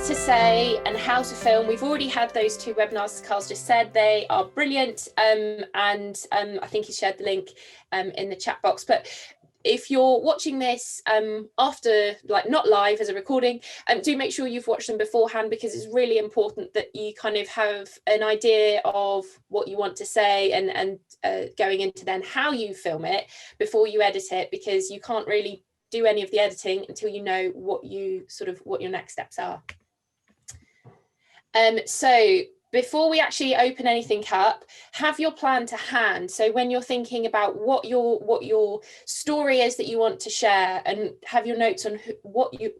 to say and how to film. We've already had those 2 webinars, as Carl's just said. They are brilliant, and I think he shared the link in the chat box. But if you're watching this after, like, not live as a recording, do make sure you've watched them beforehand, because it's really important that you kind of have an idea of what you want to say and going into then how you film it before you edit it, because you can't really do any of the editing until you know what your next steps are. So before we actually open anything up, have your plan to hand. So when you're thinking about what your story is that you want to share, and have your notes on what you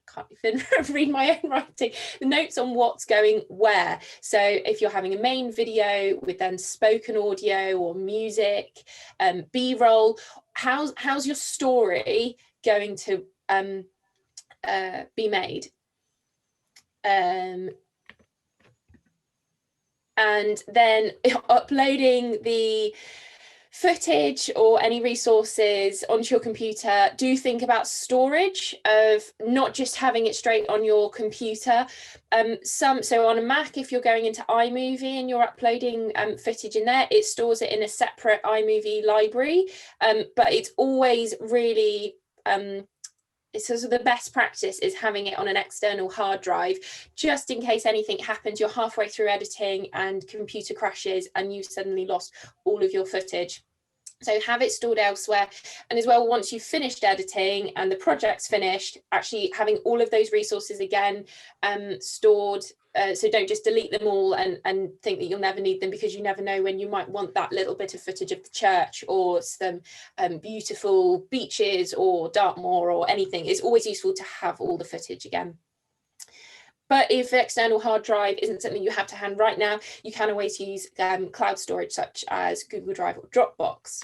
can't even read my own writing, the notes on what's going where. So if you're having a main video with then spoken audio or music, B-roll, how's your story going to be made? And then uploading the footage or any resources onto your computer. Do think about storage, of not just having it straight on your computer. So on a Mac, if you're going into iMovie and you're uploading footage in there, it stores it in a separate iMovie library, but it's always really so the best practice is having it on an external hard drive, just in case anything happens, you're halfway through editing and computer crashes and you've suddenly lost all of your footage. So have it stored elsewhere. And as well, once you've finished editing and the project's finished, actually having all of those resources again stored. So don't just delete them all and think that you'll never need them, because you never know when you might want that little bit of footage of the church or some beautiful beaches or Dartmoor or anything. It's always useful to have all the footage again. But if the external hard drive isn't something you have to hand right now, you can always use cloud storage such as Google Drive or Dropbox.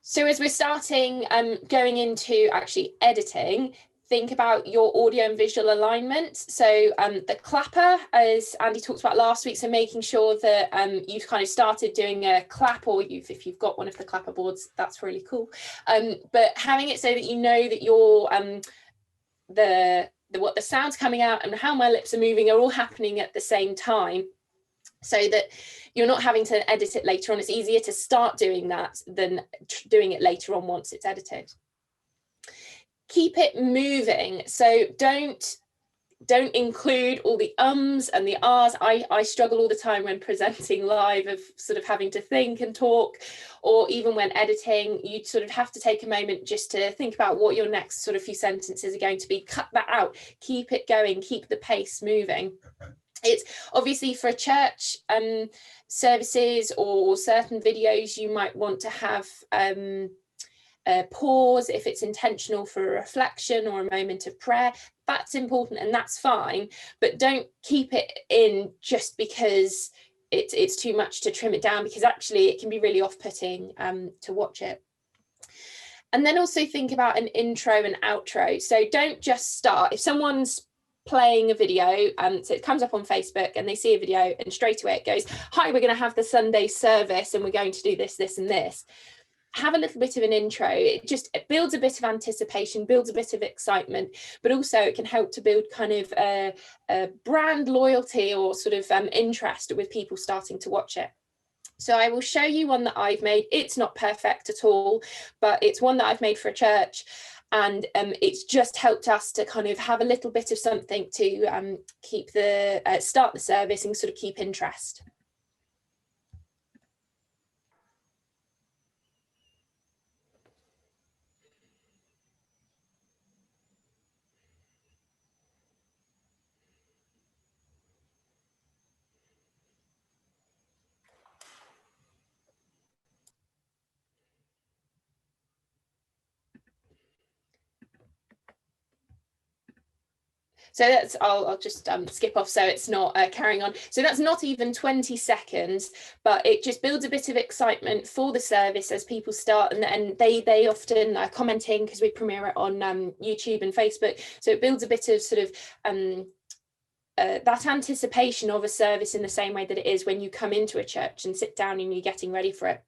So as we're starting going into actually editing, think about your audio and visual alignment. So the clapper, as Andy talked about last week, so making sure that you've kind of started doing a clap, or if you've got one of the clapper boards, that's really cool. But having it so that you know that your what the sound's coming out and how my lips are moving are all happening at the same time, so that you're not having to edit it later on. It's easier to start doing that than doing it later on once it's edited. Keep it moving. So don't include all the ums and the ahs. I struggle all the time when presenting live, of sort of having to think and talk, or even when editing, you sort of have to take a moment just to think about what your next sort of few sentences are going to be. Cut that out, keep it going, keep the pace moving. It's obviously for church services or certain videos, you might want to have pause if it's intentional for a reflection or a moment of prayer. That's important and that's fine, but don't keep it in just because it's too much to trim it down, because actually it can be really off-putting to watch it. And then also think about an intro and outro. So don't just start. If someone's playing a video, so it comes up on Facebook and they see a video and straight away it goes, hi, we're going to have the Sunday service and we're going to do this, this and this. Have a little bit of an intro. It builds a bit of anticipation, builds a bit of excitement, but also it can help to build kind of a brand loyalty or sort of interest with people starting to watch it. So I will show you one that I've made. It's not perfect at all, but it's one that I've made for a church. And it's just helped us to kind of have a little bit of something to keep start the service and sort of keep interest. So that's, I'll just skip off so it's not carrying on. So that's not even 20 seconds, but it just builds a bit of excitement for the service as people start, and they often are commenting, because we premiere it on YouTube and Facebook. So it builds a bit of sort of that anticipation of a service in the same way that it is when you come into a church and sit down and you're getting ready for it.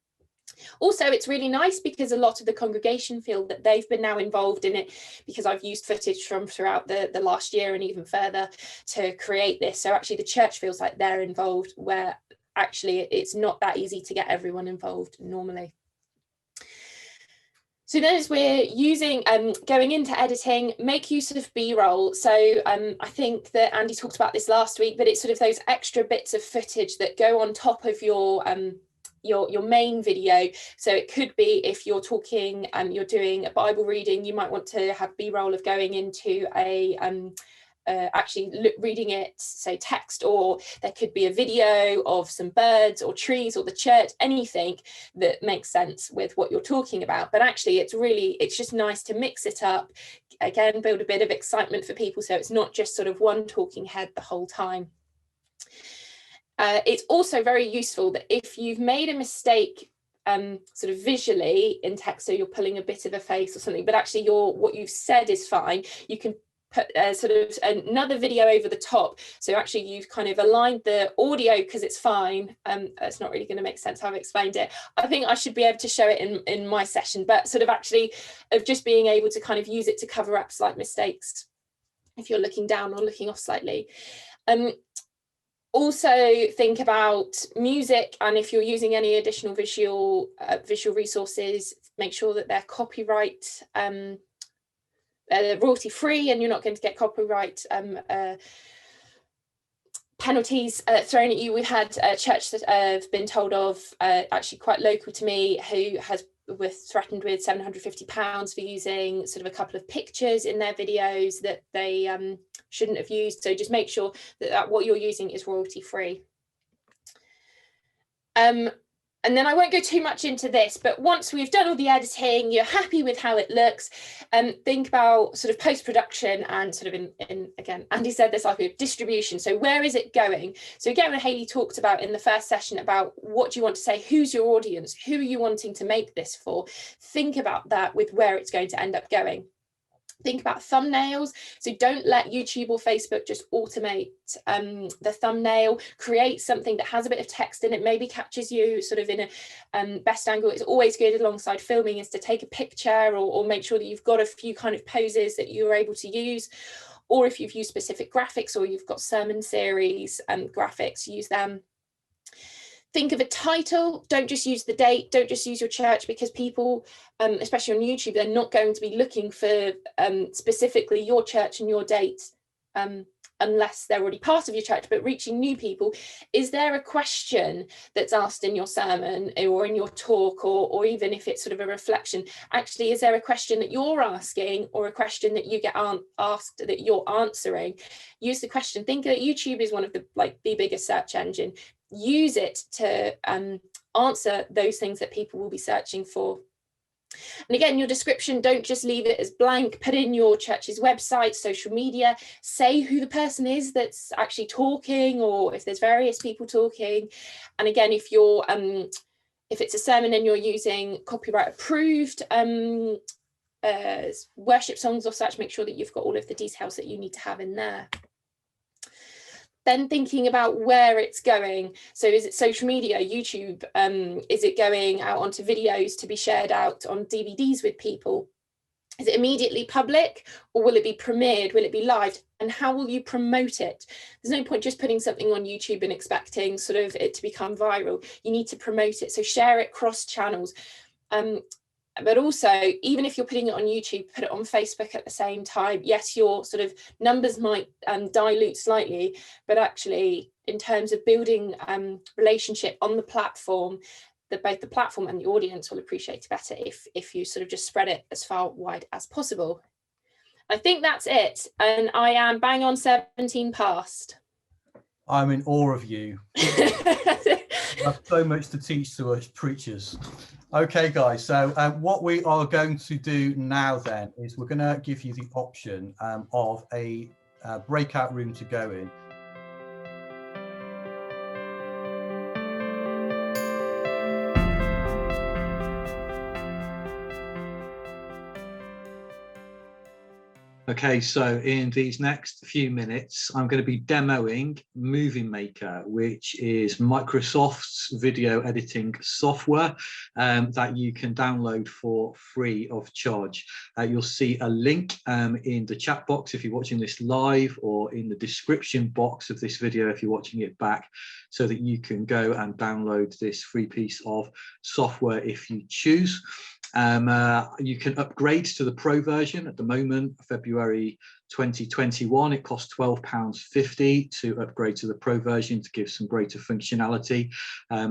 Also, it's really nice because a lot of the congregation feel that they've been now involved in it, because I've used footage from throughout the last year and even further to create this. So actually the church feels like they're involved, where actually it's not that easy to get everyone involved normally. So then as we're using, going into editing, make use of B-roll. So I think that Andy talked about this last week, but it's sort of those extra bits of footage that go on top of your main video. So it could be if you're talking, you're doing a Bible reading, you might want to have B-roll of going into a actually reading it, say text, or there could be a video of some birds or trees or the church, anything that makes sense with what you're talking about. But actually it's just nice to mix it up, again, build a bit of excitement for people, so it's not just sort of one talking head the whole time. It's also very useful that if you've made a mistake sort of visually in text, so you're pulling a bit of a face or something, but actually what you've said is fine, you can put sort of another video over the top. So actually you've kind of aligned the audio because it's fine. It's not really going to make sense how I've explained it. I think I should be able to show it in my session, but sort of actually of just being able to kind of use it to cover up slight mistakes if you're looking down or looking off slightly. Also think about music, and if you're using any additional visual resources, make sure that they're copyright royalty free, and you're not going to get copyright penalties thrown at you. We had a church that I've been told of, actually quite local to me, who was threatened with £750 for using sort of a couple of pictures in their videos that they shouldn't have used. So just make sure that what you're using is royalty free. And then I won't go too much into this, but once we've done all the editing, you're happy with how it looks, think about sort of post-production and sort of again, Andy said this, like distribution. So where is it going? So again, what Hayley talked about in the first session about what do you want to say, who's your audience, who are you wanting to make this for? Think about that with where it's going to end up going. Think about thumbnails. So don't let YouTube or Facebook just automate the thumbnail. Create something that has a bit of text in it, maybe catches you sort of in a best angle. It's always good alongside filming is to take a picture or make sure that you've got a few kind of poses that you're able to use. Or if you've used specific graphics or you've got sermon series graphics, use them. Think of a title. Don't just use the date, don't just use your church, because people, especially on YouTube, they're not going to be looking for specifically your church and your date unless they're already part of your church. But reaching new people, is there a question that's asked in your sermon or in your talk, or even if it's sort of a reflection, actually, is there a question that you're asking or a question that you get asked that you're answering? Use the question. Think that YouTube is one of the biggest search engine. Use it to answer those things that people will be searching for. And again, your description, don't just leave it as blank. Put in your church's website, social media, say who the person is that's actually talking, or if there's various people talking. And again, if it's a sermon and you're using copyright approved worship songs or such, make sure that you've got all of the details that you need to have in there. Then thinking about where it's going. So is it social media, YouTube? Is it going out onto videos to be shared out on DVDs with people? Is it immediately public, or will it be premiered? Will it be live? And how will you promote it? There's no point just putting something on YouTube and expecting sort of it to become viral. You need to promote it. So share it cross channels. But also, even if you're putting it on YouTube, put it on Facebook at the same time. Yes, your sort of numbers might dilute slightly, but actually in terms of building relationship on the platform, that both the platform and the audience will appreciate better if you sort of just spread it as far wide as possible. I think that's it. And I am bang on 17 past. I'm in awe of you. You have so much to teach to us preachers. Okay, guys, so what we are going to do now then is we're going to give you the option of a breakout room to go in. Okay, so in these next few minutes, I'm going to be demoing Movie Maker, which is Microsoft's video editing software that you can download for free of charge. You'll see a link in the chat box if you're watching this live, or in the description box of this video if you're watching it back, so that you can go and download this free piece of software if you choose. You can upgrade to the Pro version. At the moment, February 2021, it costs £12.50 to upgrade to the Pro version to give some greater functionality.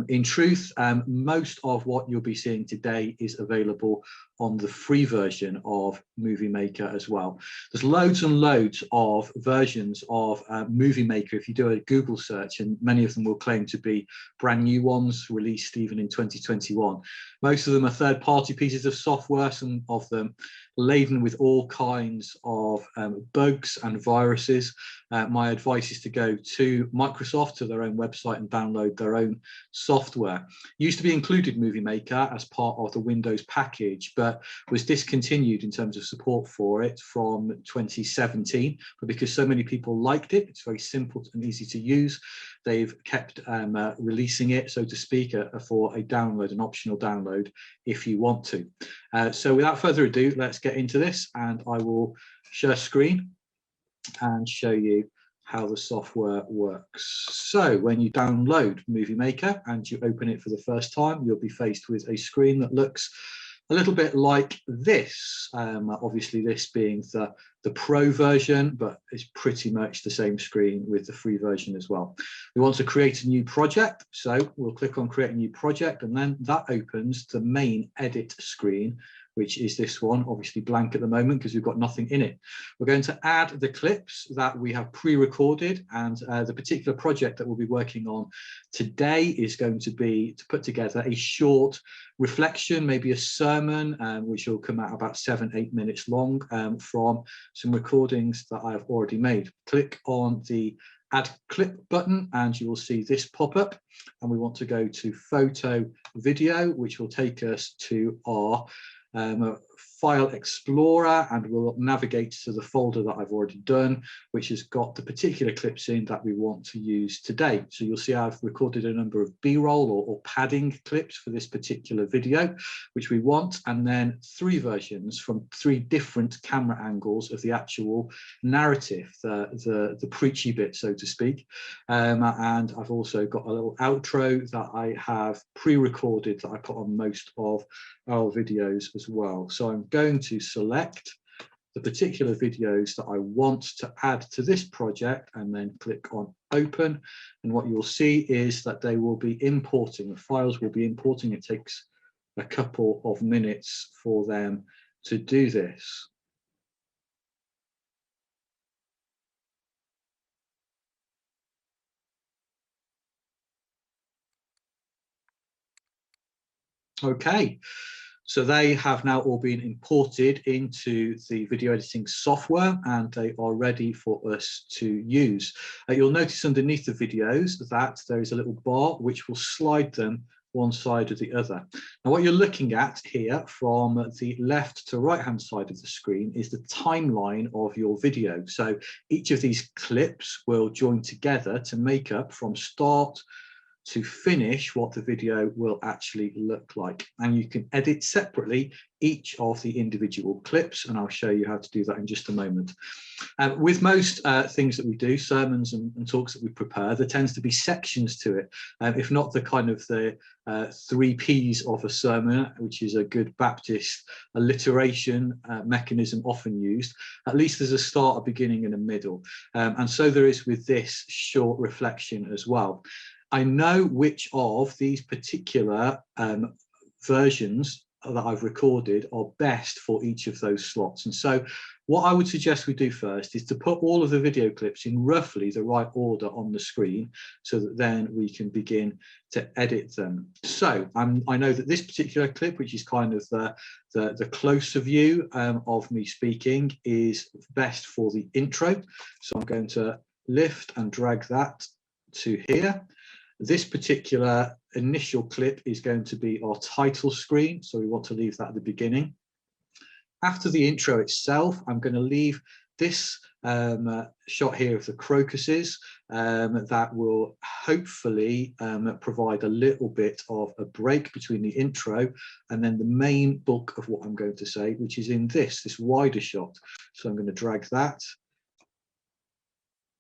In truth, most of what you'll be seeing today is available on the free version of Movie Maker as well. There's loads and loads of versions of Movie Maker if you do a Google search, and many of them will claim to be brand new ones released even in 2021. Most of them are third-party pieces of software, some of them laden with all kinds of bugs and viruses. My advice is to go to Microsoft, to their own website, and download their own software. Used to be included Movie Maker as part of the Windows package, but was discontinued in terms of support for it from 2017. But because so many people liked it, it's very simple and easy to use, they've kept releasing it, so to speak, for a download, an optional download if you want to. So without further ado, let's get into this, and I will share screen and show you how the software works. So when you download Movie Maker and you open it for the first time, you'll be faced with a screen that looks a little bit like this. Obviously this being the Pro version, but it's pretty much the same screen with the free version as well. We want to create a new project, so we'll click on create a new project, and then that opens the main edit screen, which is this one, obviously blank at the moment because we've got nothing in it. We're going to add the clips that we have pre-recorded, and the particular project that we'll be working on today is going to be to put together a short reflection, maybe a sermon, which will come out about 7-8 minutes long from some recordings that I've already made. Click on the add clip button and you will see this pop up, and we want to go to photo video, which will take us to our file explorer, and we'll navigate to the folder that I've already done, which has got the particular clips in that we want to use today. So you'll see I've recorded a number of B-roll or padding clips for this particular video, which we want, and then 3 versions from 3 different camera angles of the actual narrative, the preachy bit, so to speak. And I've also got a little outro that I have pre-recorded that I put on most of our videos as well. So I'm going to select the particular videos that I want to add to this project and then click on open, and what you'll see is that they will be importing, the files will be importing. It takes a couple of minutes for them to do this. Okay, so they have now all been imported into the video editing software and they are ready for us to use. You'll notice underneath the videos that there is a little bar which will slide them one side or the other. Now what you're looking at here from the left to right hand side of the screen is the timeline of your video. So each of these clips will join together to make up from start to finish what the video will actually look like, and you can edit separately each of the individual clips, and I'll show you how to do that in just a moment. With most things that we do, sermons and talks that we prepare, there tends to be sections to it, if not the kind of the 3 Ps of a sermon, which is a good Baptist alliteration mechanism often used. At least there's a start, a beginning and a middle, and so there is with this short reflection as well. I know which of these particular versions that I've recorded are best for each of those slots. And so what I would suggest we do first is to put all of the video clips in roughly the right order on the screen, so that then we can begin to edit them. So I know that this particular clip, which is kind of the closer view of me speaking, is best for the intro. So I'm going to lift and drag that to here. This particular initial clip is going to be our title screen, so we want to leave that at the beginning. After the intro itself, I'm going to leave this shot here of the crocuses that will hopefully provide a little bit of a break between the intro and then the main bulk of what I'm going to say, which is in this wider shot. So I'm going to drag that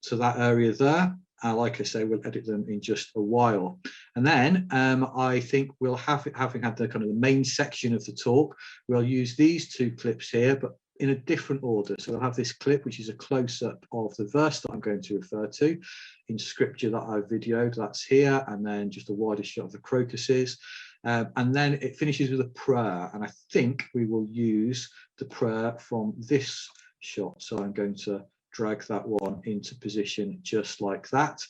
to that area there. Like I say, we'll edit them in just a while. And then I think we'll having had the kind of the main section of the talk, we'll use these two clips here, but in a different order. So we'll have this clip, which is a close-up of the verse that I'm going to refer to in scripture that I've videoed, that's here, and then just a wider shot of the crocuses. And then it finishes with a prayer. And I think we will use the prayer from this shot. So I'm going to drag that one into position just like that,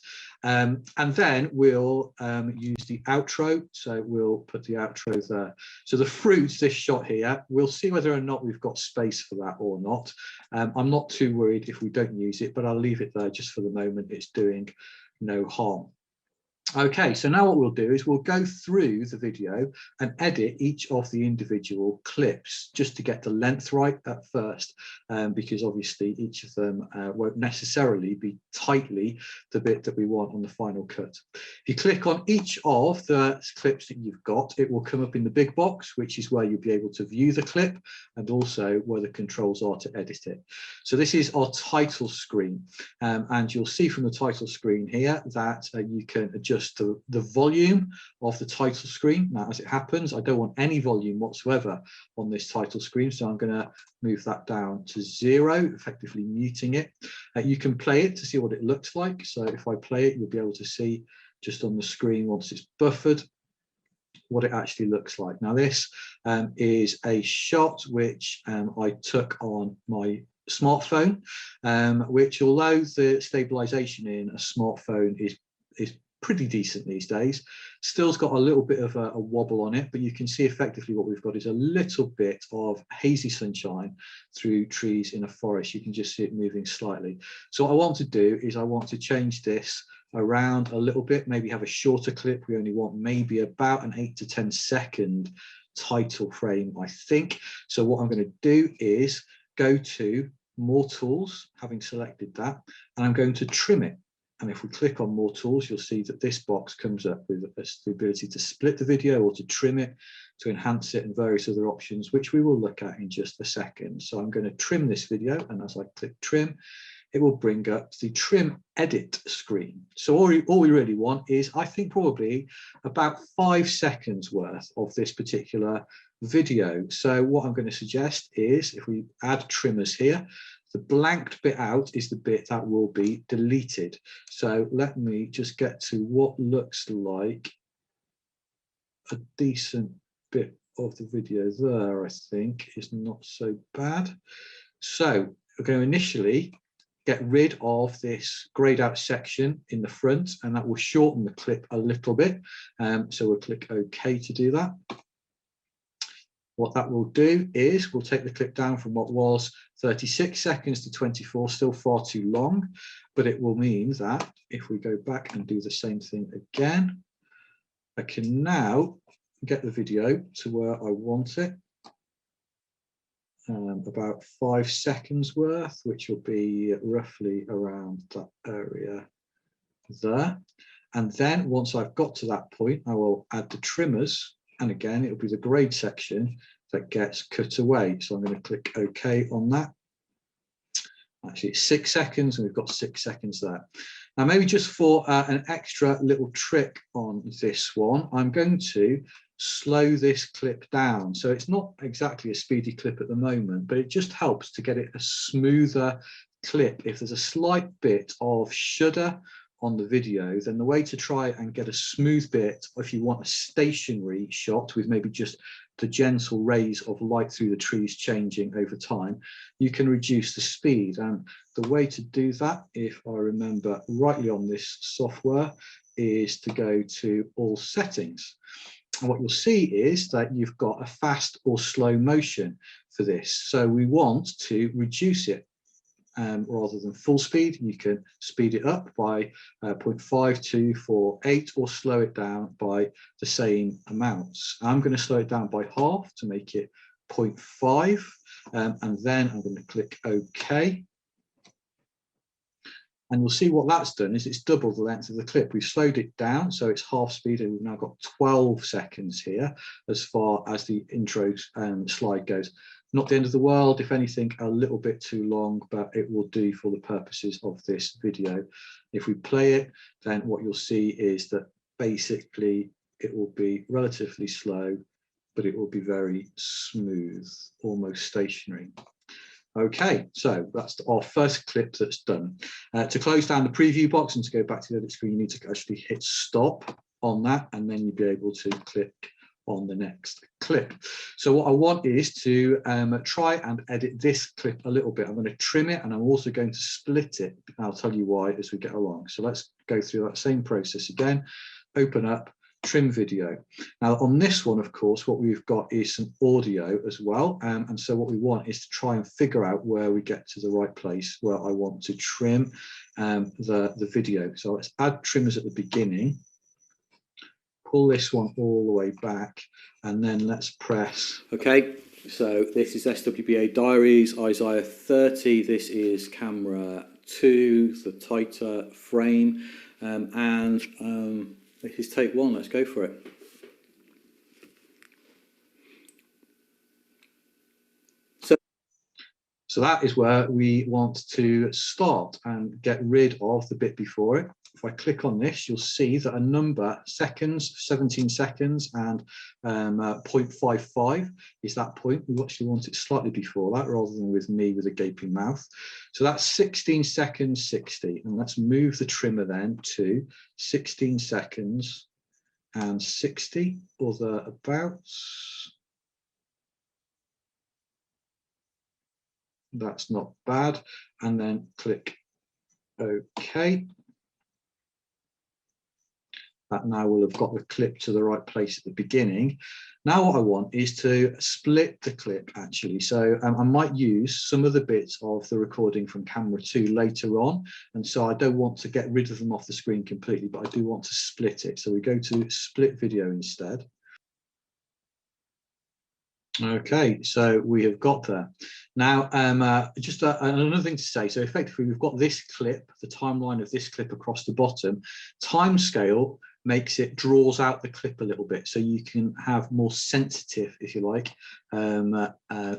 and then we'll use the outro. So we'll put the outro there. So the fruits, this shot here, we'll see whether or not we've got space for that or not. I'm not too worried if we don't use it, but I'll leave it there just for the moment. It's doing no harm. Okay, so now what we'll do is we'll go through the video and edit each of the individual clips just to get the length right at first, because obviously each of them won't necessarily be tightly the bit that we want on the final cut. If you click on each of the clips that you've got, it will come up in the big box, which is where you'll be able to view the clip and also where the controls are to edit it. So this is our title screen, and you'll see from the title screen here that you can adjust the volume of the title screen. Now, as it happens, I don't want any volume whatsoever on this title screen, so I'm going to move that down to 0, effectively muting it. You can play it to see what it looks like. So if I play it, you'll be able to see just on the screen once it's buffered what it actually looks like. Now, this is a shot which I took on my smartphone, which, although the stabilization in a smartphone is pretty decent these days, still's got a little bit of a wobble on it, but you can see effectively what we've got is a little bit of hazy sunshine through trees in a forest. You can just see it moving slightly. So what I want to do is I want to change this around a little bit, maybe have a shorter clip. We only want maybe about an 8 to 10 second title frame, I think. So what I'm going to do is go to More Tools, having selected that, and I'm going to trim it. And if we click on More Tools, you'll see that this box comes up with the ability to split the video or to trim it, to enhance it, and various other options, which we will look at in just a second. So I'm going to trim this video, and as I click trim, it will bring up the trim edit screen. So all we really want is, I think, probably about 5 seconds worth of this particular video. So what I'm going to suggest is, if we add trimmers here, the blanked bit out is the bit that will be deleted. So let me just get to what looks like a decent bit of the video there. I think is not so bad. So we're going to initially get rid of this grayed out section in the front, and that will shorten the clip a little bit. So we'll click OK to do that. What that will do is we'll take the clip down from what was 36 seconds to 24, still far too long, but it will mean that if we go back and do the same thing again, I can now get the video to where I want it, about 5 seconds worth, which will be roughly around that area there. And then once I've got to that point, I will add the trimmers. And again, it'll be the grade section that gets cut away. So I'm going to click OK on that. Actually, it's 6 seconds, and we've got 6 seconds there. Now, maybe just for an extra little trick on this one, I'm going to slow this clip down. So it's not exactly a speedy clip at the moment, but it just helps to get it a smoother clip. If there's a slight bit of shudder on the video, then the way to try and get a smooth bit, if you want a stationary shot with maybe just the gentle rays of light through the trees changing over time, you can reduce the speed. And the way to do that, if I remember rightly on this software, is to go to All Settings. And what you'll see is that you've got a fast or slow motion for this. So we want to reduce it. Rather than full speed, you can speed it up by 0.5248 or slow it down by the same amounts. I'm going to slow it down by half to make it 0.5, and then I'm going to click OK. And you'll see what that's done is it's doubled the length of the clip. We've slowed it down, so it's half speed, and we've now got 12 seconds here as far as the intro slide goes. Not the end of the world, if anything, a little bit too long, but it will do for the purposes of this video. If we play it, then what you'll see is that basically it will be relatively slow, but it will be very smooth, almost stationary. Okay, so that's our first clip that's done. To close down the preview box and to go back to the edit screen, you need to actually hit stop on that, and then you'll be able to click on the next clip. So what I want is to try and edit this clip a little bit. I'm going to trim it, and I'm also going to split it. I'll tell you why as we get along. So let's go through that same process again. Open up, trim video. Now on this one, of course, what we've got is some audio as well, and so what we want is to try and figure out where we get to the right place where I want to trim the video. So let's add trimmers at the beginning, pull this one all the way back, and then let's press. Okay, so this is SWeBA Diaries, Isaiah 30. This is camera 2, the tighter frame, and this is take 1. Let's go for it. So that is where we want to start and get rid of the bit before it. If I click on this, you'll see that a number, seconds, 17 seconds, and 0.55 is that point. We actually want it slightly before that, rather than with me with a gaping mouth. So that's 16 seconds 60, and let's move the trimmer then to 16 seconds and 60, or thereabouts. That's not bad, and then click OK. That now will have got the clip to the right place at the beginning. Now what I want is to split the clip, actually. So I might use some of the bits of the recording from camera 2 later on, and so I don't want to get rid of them off the screen completely, but I do want to split it. So we go to split video instead. Okay, so we have got there. Now, just another thing to say. So effectively, we've got this clip, the timeline of this clip across the bottom. Timescale makes it, draws out the clip a little bit, so you can have more sensitive, if you like,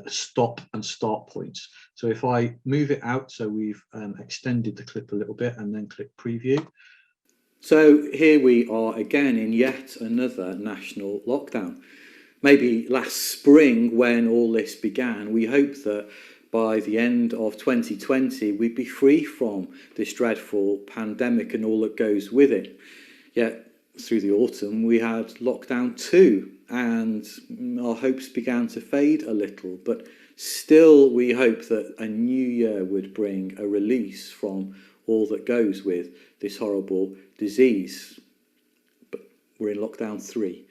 stop and start points. So if I move it out, so we've extended the clip a little bit, and then click preview. So here we are again in yet another national lockdown. Maybe last spring, when all this began, we hoped that by the end of 2020, we'd be free from this dreadful pandemic and all that goes with it. Yet through the autumn, we had lockdown 2, and our hopes began to fade a little. But still, we hope that a new year would bring a release from all that goes with this horrible disease. But we're in lockdown 3.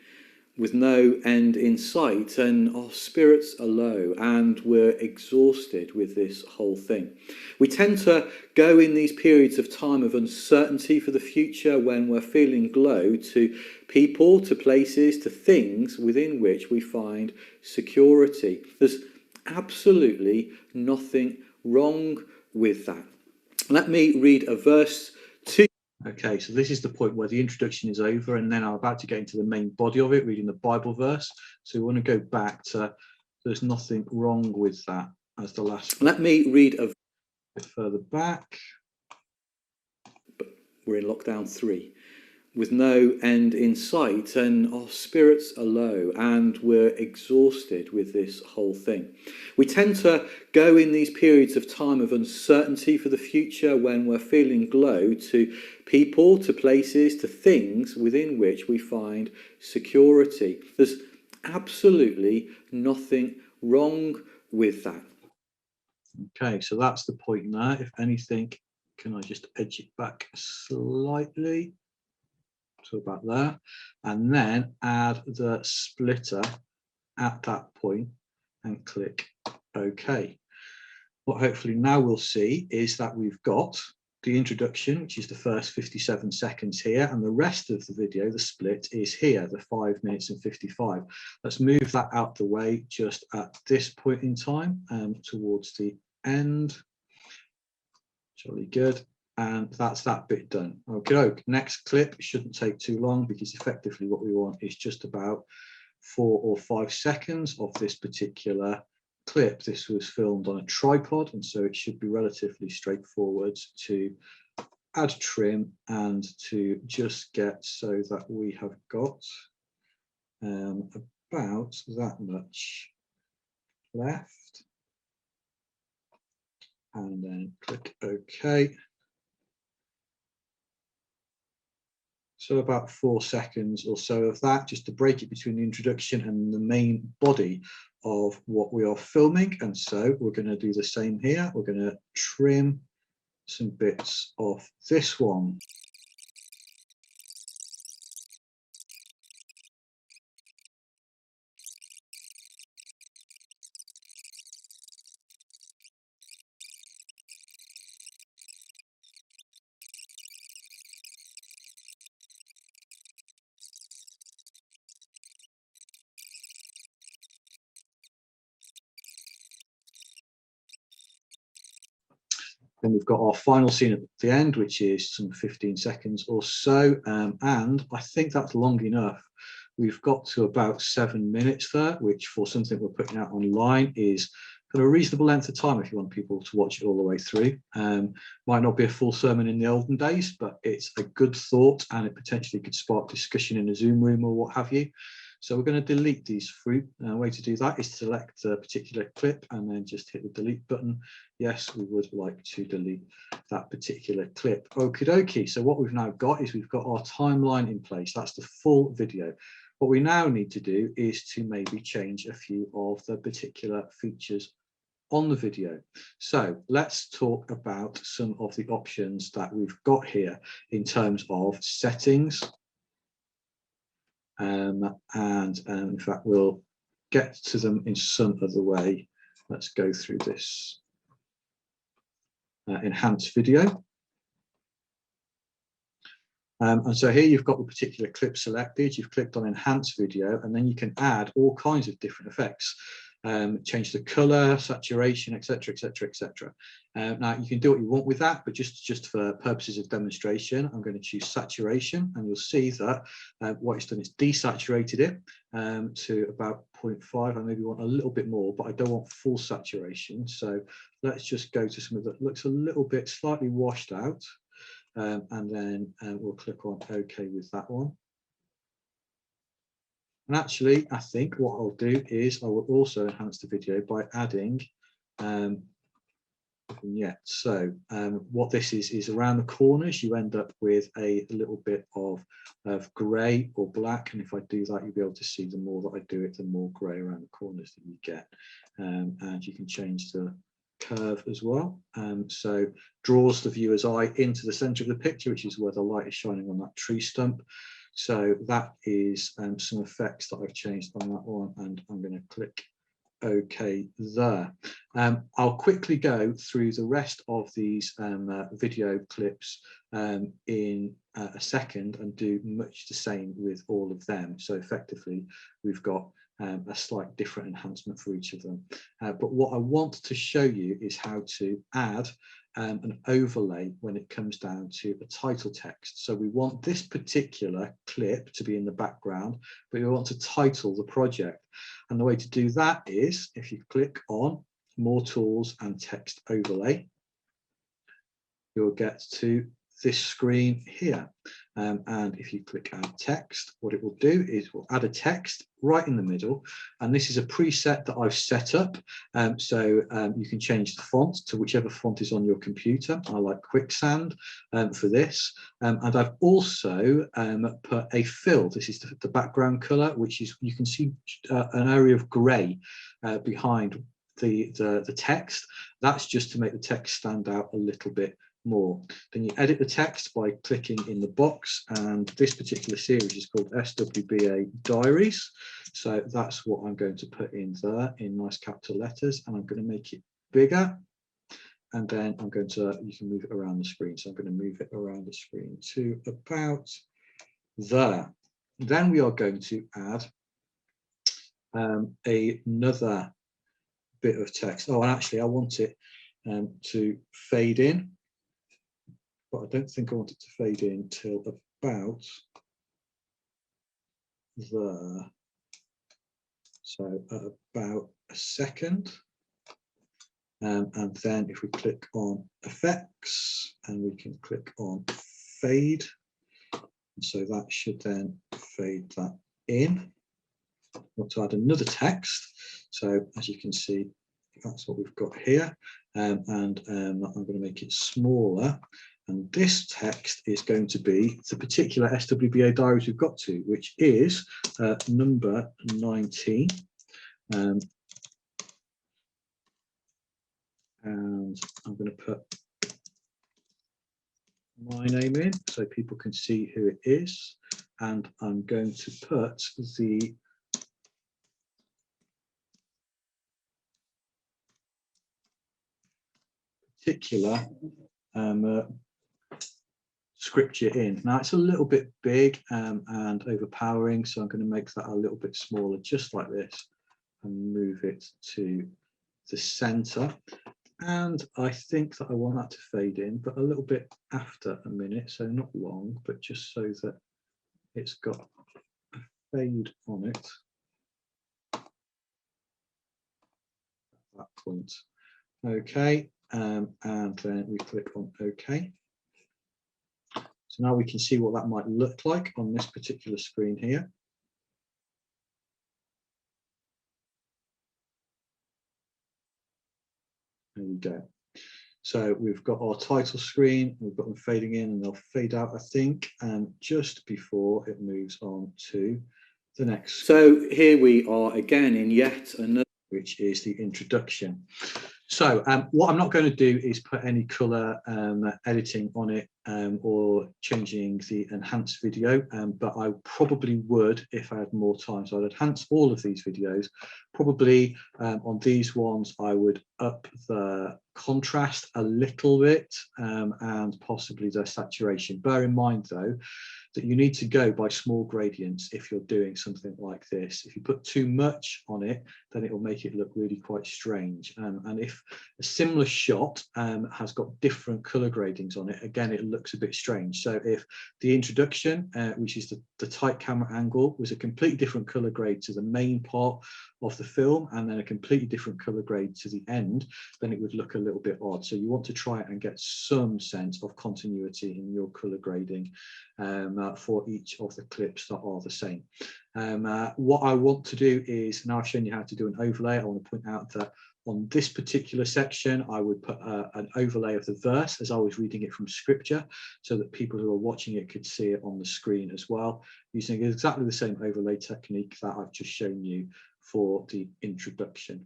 With no end in sight, and our spirits are low, and we're exhausted with this whole thing. We tend to go in these periods of time of uncertainty for the future, when we're feeling low, to people, to places, to things within which we find security. There's absolutely nothing wrong with that. Let me read a verse to. Okay, so this is the point where the introduction is over, and then I'm about to get into the main body of it, reading the Bible verse. So we want to go back to "there's nothing wrong with that" as the last. Let me read a bit further back. But we're in lockdown 3. With no end in sight, and our spirits are low, and we're exhausted with this whole thing. We tend to go in these periods of time of uncertainty for the future, when we're feeling low, to people, to places, to things within which we find security. There's absolutely nothing wrong with that. Okay, so that's the point there. If anything, can I just edge it back slightly? So about there, and then add the splitter at that point and click OK. What hopefully now we'll see is that we've got the introduction, which is the first 57 seconds here, and the rest of the video, the split, is here, the 5 minutes and 55. Let's move that out the way just at this point in time, towards the end. Jolly good. And that's that bit done. Okay, next clip shouldn't take too long, because effectively what we want is just about 4 or 5 seconds of this particular clip. This was filmed on a tripod, and so it should be relatively straightforward to add trim and to just get so that we have got about that much left, and then click OK. So about 4 seconds or so of that, just to break it between the introduction and the main body of what we are filming. And so we're going to do the same here. We're going to trim some bits off this one. Then we've got our final scene at the end, which is some 15 seconds or so. And I think that's long enough. We've got to about 7 minutes there, which for something we're putting out online is kind of a reasonable length of time if you want people to watch it all the way through. Might not be a full sermon in the olden days, but it's a good thought, and it potentially could spark discussion in a Zoom room or what have you. So we're going to delete these through. A way to do that is select a particular clip and then just hit the delete button. Yes, we would like to delete that particular clip. Okie dokie. So what we've now got is we've got our timeline in place. That's the full video. What we now need to do is to maybe change a few of the particular features on the video. So let's talk about some of the options that we've got here in terms of settings. And in fact, we'll get to them in some other way. Let's go through this enhanced video. And so here you've got the particular clip selected. You've clicked on enhance video, and then you can add all kinds of different effects. Change the color, saturation, etc., etc., etc. Now you can do what you want with that, but just for purposes of demonstration, I'm going to choose saturation, and you'll see that what it's done is desaturated it to about 0.5. I maybe want a little bit more, but I don't want full saturation. So let's just go to something that looks a little bit slightly washed out, and then we'll click on OK with that one. And actually, I think what I'll do is I will also enhance the video by adding vignettes. So what this is around the corners, you end up with a little bit of grey or black. And if I do that, you'll be able to see the more that I do it, the more grey around the corners that you get. And you can change the curve as well. So draws the viewer's eye into the center of the picture, which is where the light is shining on that tree stump. So that is some effects that I've changed on that one, and I'm going to click OK there. I'll quickly go through the rest of these video clips in a second and do much the same with all of them. So effectively, we've got a slight different enhancement for each of them. But what I want to show you is how to add an overlay when it comes down to the title text. So we want this particular clip to be in the background, but we want to title the project. And the way to do that is if you click on More Tools and Text Overlay, you'll get to this screen here. And if you click Add Text, what it will do is we'll add a text right in the middle. And this is a preset that I've set up. So you can change the font to whichever font is on your computer. I like Quicksand for this. And I've also put a fill. This is the background color, which is, you can see an area of gray behind the text. That's just to make the text stand out a little bit more. Then you edit the text by clicking in the box, and this particular series is called SWeBA Diaries. So that's what I'm going to put in there in nice capital letters, and I'm going to make it bigger. And then I'm going to, you can move it around the screen. So I'm going to move it around the screen to about there. Then we are going to add another bit of text. Oh, and actually I want it to fade in. but I don't think I want it to fade in till about there. So about a second. And then if we click on effects and we can click on fade, and so that should then fade that in. I want to add another text. So as you can see, that's what we've got here. I'm going to make it smaller. And this text is going to be the particular SWBA diaries we've got to, which is number 19. And I'm going to put my name in so people can see who it is. And I'm going to put the particular scripture in. Now it's a little bit big and overpowering, so I'm going to make that a little bit smaller, just like this, and move it to the center. And I think that I want that to fade in, but a little bit after a minute, so not long, but just so that it's got a fade on it at that point. Okay, and then we click on OK. So now we can see what that might look like on this particular screen here. There we go. So we've got our title screen, we've got them fading in and they'll fade out, I think, just before it moves on to the next. So here we are again in yet another, which is the introduction. So what I'm not going to do is put any color editing on it or changing the enhanced video, but I probably would if I had more time. So I'd enhance all of these videos. Probably on these ones, I would up the contrast a little bit and possibly the saturation. Bear in mind, though, that you need to go by small gradients if you're doing something like this. If you put too much on it, then it will make it look really quite strange. And if a similar shot has got different color gradings on it, again, it looks a bit strange. So if the introduction, which is the tight camera angle, was a completely different color grade to the main part of the film and then a completely different color grade to the end, then it would look a little bit odd. So you want to try and get some sense of continuity in your color grading for each of the clips that are the same. What I want to do is, now I've shown you how to do an overlay, I want to point out that on this particular section, I would put an overlay of the verse as I was reading it from scripture, so that people who are watching it could see it on the screen as well, using exactly the same overlay technique that I've just shown you for the introduction.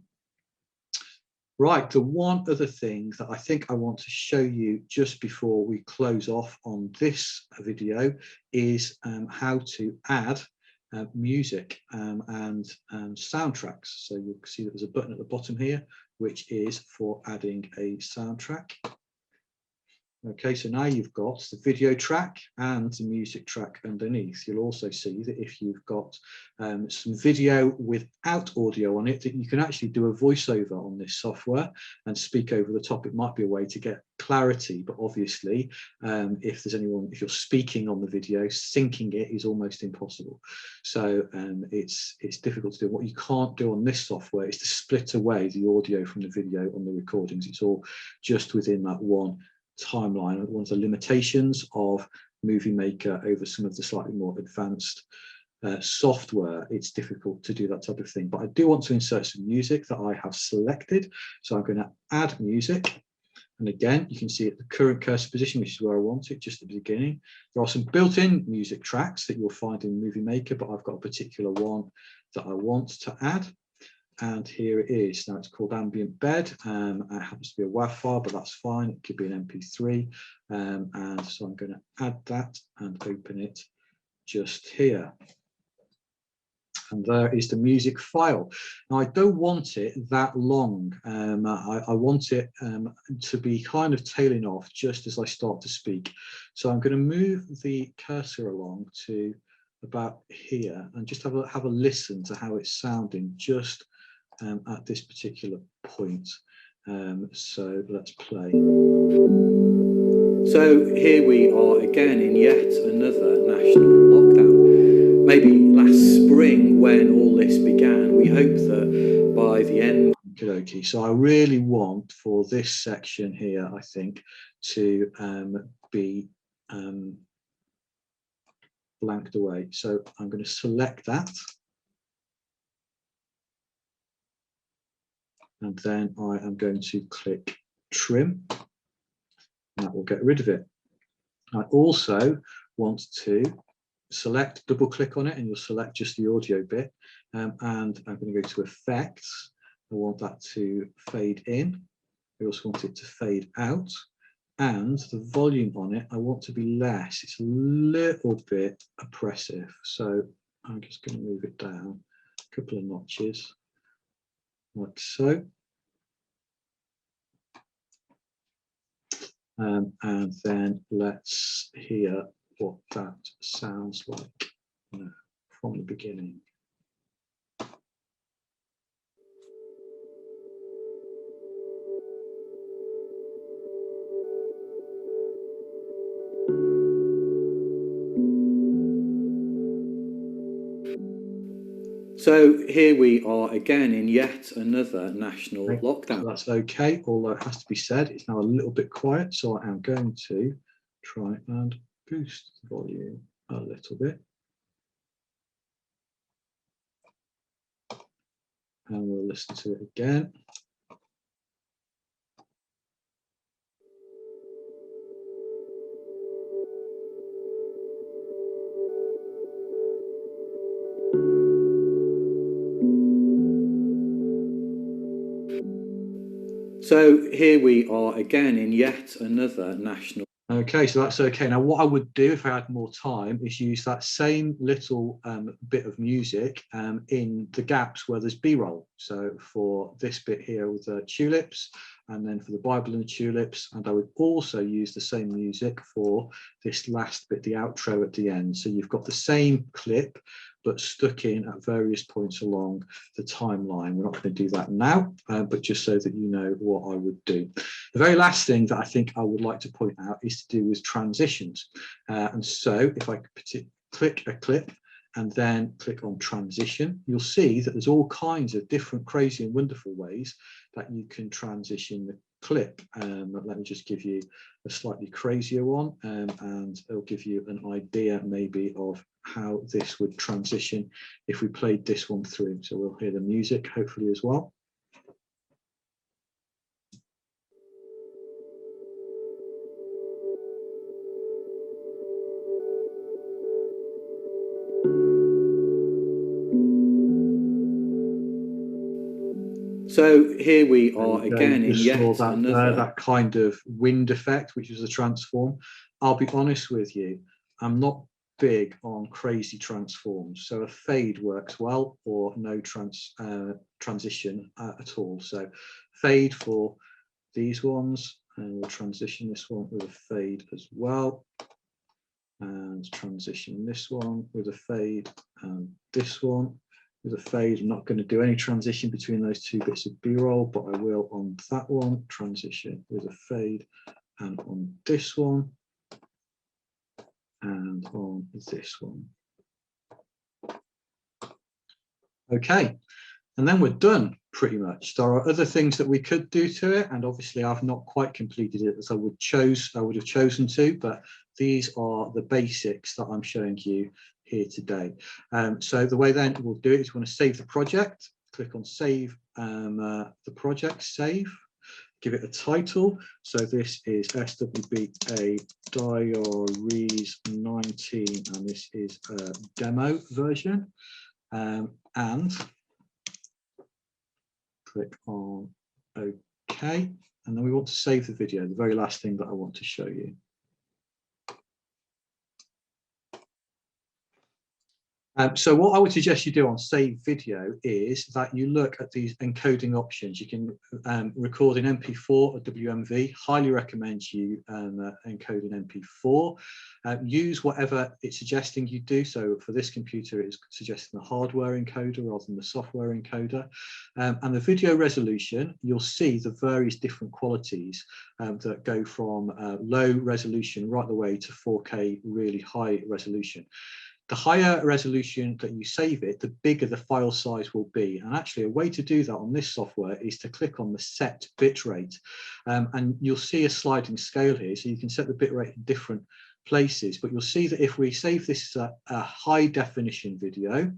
Right, the one other thing that I think I want to show you just before we close off on this video is how to add music and soundtracks. So you'll see that there's a button at the bottom here, which is for adding a soundtrack. Okay, so now you've got the video track and the music track underneath. You'll also see that if you've got some video without audio on it, that you can actually do a voiceover on this software and speak over the top. It might be a way to get clarity, but obviously if you're speaking on the video, syncing it is almost impossible. So it's difficult to do. What you can't do on this software is to split away the audio from the video on the recordings. It's all just within that one timeline. One of the limitations of Movie Maker over some of the slightly more advanced software, it's difficult to do that type of thing. But I do want to insert some music that I have selected, so I'm going to add music, and again you can see at the current cursor position, which is where I want it, just at the beginning. There are some built-in music tracks that you'll find in Movie Maker, but I've got a particular one that I want to add. And here it is. Now it's called Ambient Bed. It happens to be a WAV file, but that's fine. It could be an MP3. And so I'm going to add that and open it just here. And there is the music file. Now I don't want it that long. I want it to be kind of tailing off just as I start to speak. So I'm going to move the cursor along to about here and just have a listen to how it's sounding just at this particular point. So let's play. So here we are again in yet another national lockdown. Maybe last spring when all this began, we hope that by the end... Okay, so I really want for this section here, I think, to be blanked away. So I'm going to select that. And then I am going to click trim. That will get rid of it. I also want to select, double click on it, and you'll select just the audio bit. And I'm going to go to effects. I want that to fade in. I also want it to fade out. And the volume on it, I want to be less. It's a little bit oppressive. So I'm just going to move it down a couple of notches, like so. And then let's hear what that sounds like from the beginning. So here we are again in yet another national lockdown. So that's okay, although it has to be said, it's now a little bit quiet, so I am going to try and boost the volume a little bit. And we'll listen to it again. So here we are again in yet another national. Okay, so that's okay. Now, what I would do if I had more time is use that same little bit of music in the gaps where there's B-roll. So for this bit here with the tulips, and then for the Bible and the tulips, and I would also use the same music for this last bit, the outro at the end. So you've got the same clip, but stuck in at various points along the timeline. We're not going to do that now, but just so that you know what I would do. The very last thing that I think I would like to point out is to do with transitions. And so if I click a clip and then click on transition, you'll see that there's all kinds of different crazy and wonderful ways that you can transition the clip. Let me just give you a slightly crazier one, and it'll give you an idea maybe of how this would transition if we played this one through. So we'll hear the music hopefully as well. So here we are again in yet another. That kind of wind effect, which is a transform. I'll be honest with you, I'm not big on crazy transforms. So a fade works well, or no transition at all. So fade for these ones, and we'll transition this one with a fade as well. And transition this one with a fade, and this one with a fade. I'm not going to do any transition between those two bits of B-roll, but I will on that one, transition with a fade, and on this one, and on this one. Okay, and then we're done pretty much. There are other things that we could do to it, and obviously I've not quite completed it as I would have chosen to, but these are the basics that I'm showing you here today. So the way then we'll do it is we want to save the project, click on save the project, save, give it a title. So this is SWeBA Diaries 19, and this is a demo version. And click on OK, and then we want to save the video, the very last thing that I want to show you. So what I would suggest you do on save video is that you look at these encoding options. You can record in MP4 or WMV. Highly recommend you encode in MP4. Use whatever it's suggesting you do. So for this computer, it's suggesting the hardware encoder rather than the software encoder. And the video resolution, you'll see the various different qualities that go from low resolution right the way to 4K really high resolution. The higher resolution that you save it, the bigger the file size will be. And actually a way to do that on this software is to click on the set bitrate. And you'll see a sliding scale here. So you can set the bitrate in different places, but you'll see that if we save this as a high definition video,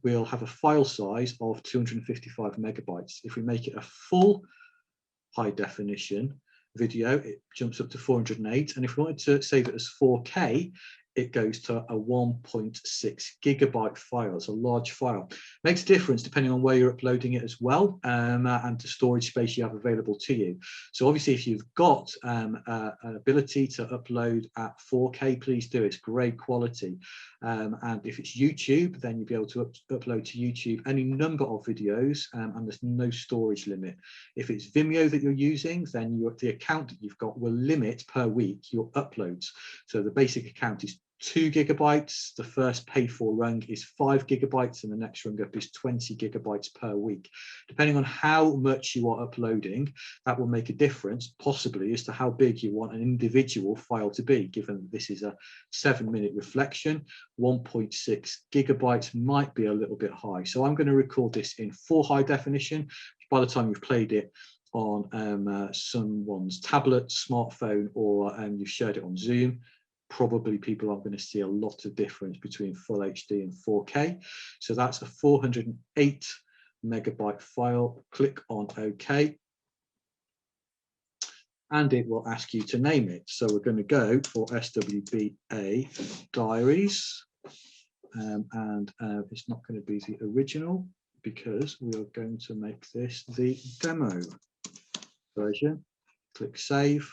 we'll have a file size of 255 megabytes. If we make it a full high definition video, it jumps up to 408. And if we wanted to save it as 4K, it goes to a 1.6 gigabyte file. It's a large file. Makes a difference depending on where you're uploading it as well, and the storage space you have available to you. So obviously, if you've got an ability to upload at 4K, please do. It's great quality. And if it's YouTube, then you'll be able to upload to YouTube any number of videos, and there's no storage limit. If it's Vimeo that you're using, then the account that you've got will limit per week your uploads. So the basic account is 2 gigabytes. The first pay for rung is 5 gigabytes, and the next rung up is 20 gigabytes per week. Depending on how much you are uploading, that will make a difference, possibly, as to how big you want an individual file to be. Given that this is a 7-minute reflection, 1.6 gigabytes might be a little bit high. So I'm going to record this in full high definition. By the time you've played it on someone's tablet, smartphone, or you've shared it on Zoom, probably people aren't going to see a lot of difference between full HD and 4K. So that's a 408 megabyte file. Click on OK. And it will ask you to name it. So we're going to go for SWeBA Diaries. And it's not going to be the original because we are going to make this the demo version. Click Save.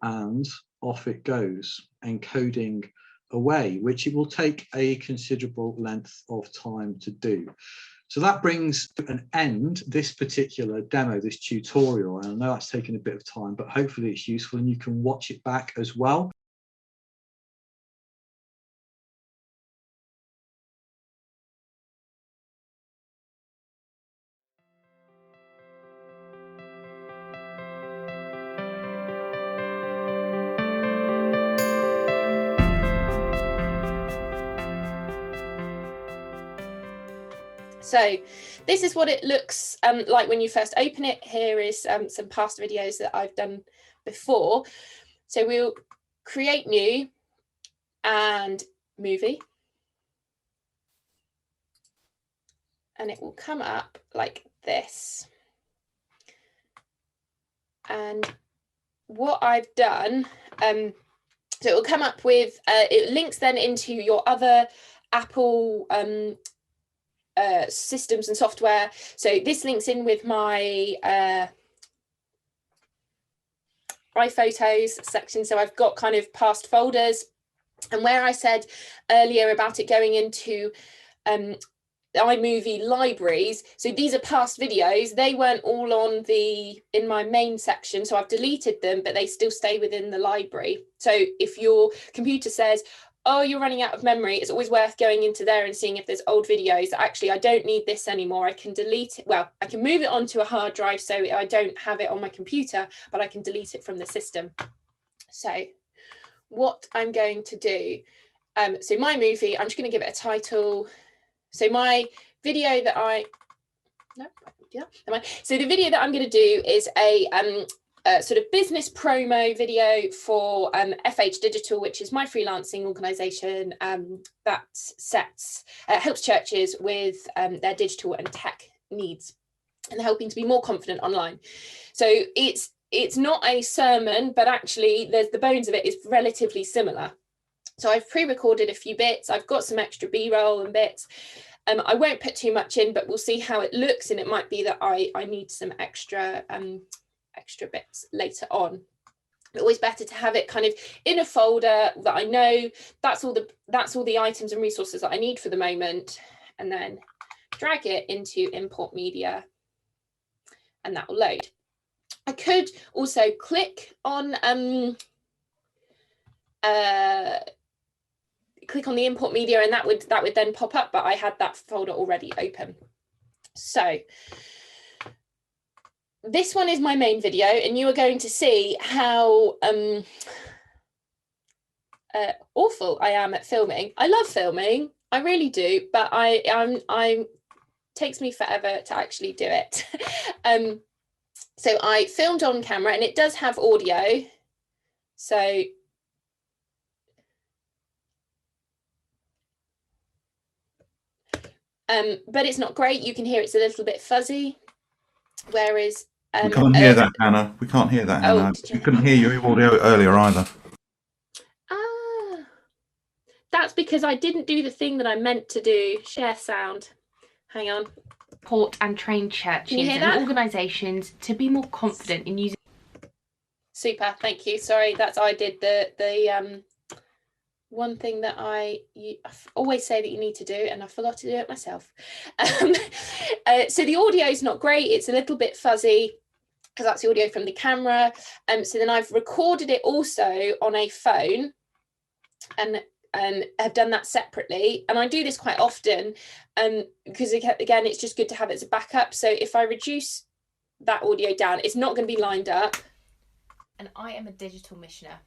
And off it goes, encoding away, which it will take a considerable length of time to do. So that brings to an end this particular demo, this tutorial. And I know that's taken a bit of time, but hopefully it's useful and you can watch it back as well. So this is what it looks like when you first open it. Here is some past videos that I've done before. So we'll create new and movie. And it will come up like this. And what I've done, so it will come up with, it links then into your other Apple systems and software. So this links in with my iPhotos section. So I've got kind of past folders, and where I said earlier about it going into iMovie libraries, so these are past videos. They weren't all on in my main section, so I've deleted them, but they still stay within the library. So if your computer says, oh, you're running out of memory, it's always worth going into there and seeing if there's old videos. Actually, I don't need this anymore. I can delete it. Well, I can move it onto a hard drive so I don't have it on my computer, but I can delete it from the system. So what I'm going to do, so my movie, I'm just going to give it a title. So my video that so the video that I'm going to do is a sort of business promo video for FH Digital, which is my freelancing organisation that helps churches with their digital and tech needs, and helping to be more confident online. So it's not a sermon, but actually there's the bones of it is relatively similar. So I've pre-recorded a few bits. I've got some extra B-roll and bits. I won't put too much in, but we'll see how it looks, and it might be that I need some extra bits later on. always better to have it kind of in a folder that I know that's all the items and resources that I need for the moment, and then drag it into import media, and that will load. I could also click on the import media, and that would then pop up, but I had that folder already open. So this one is my main video, and you are going to see how awful I am at filming. I love filming, I really do, but I'm takes me forever to actually do it. So I filmed on camera, and it does have audio. So but it's not great. You can hear it's a little bit fuzzy. Whereas we can't hear that, Hannah. We can't hear that, Hannah. We couldn't hear your audio earlier either. That's because I didn't do the thing that I meant to do. Share sound. Hang on. Support and train churches and organisations to be more confident in using. Super, thank you. Sorry, I did the one thing that I always say that you need to do, and I forgot to do it myself. So the audio is not great. It's a little bit fuzzy because that's the audio from the camera. So then I've recorded it also on a phone, and have done that separately. And I do this quite often because again, it's just good to have it as a backup. So if I reduce that audio down, it's not going to be lined up. And I am a digital missioner.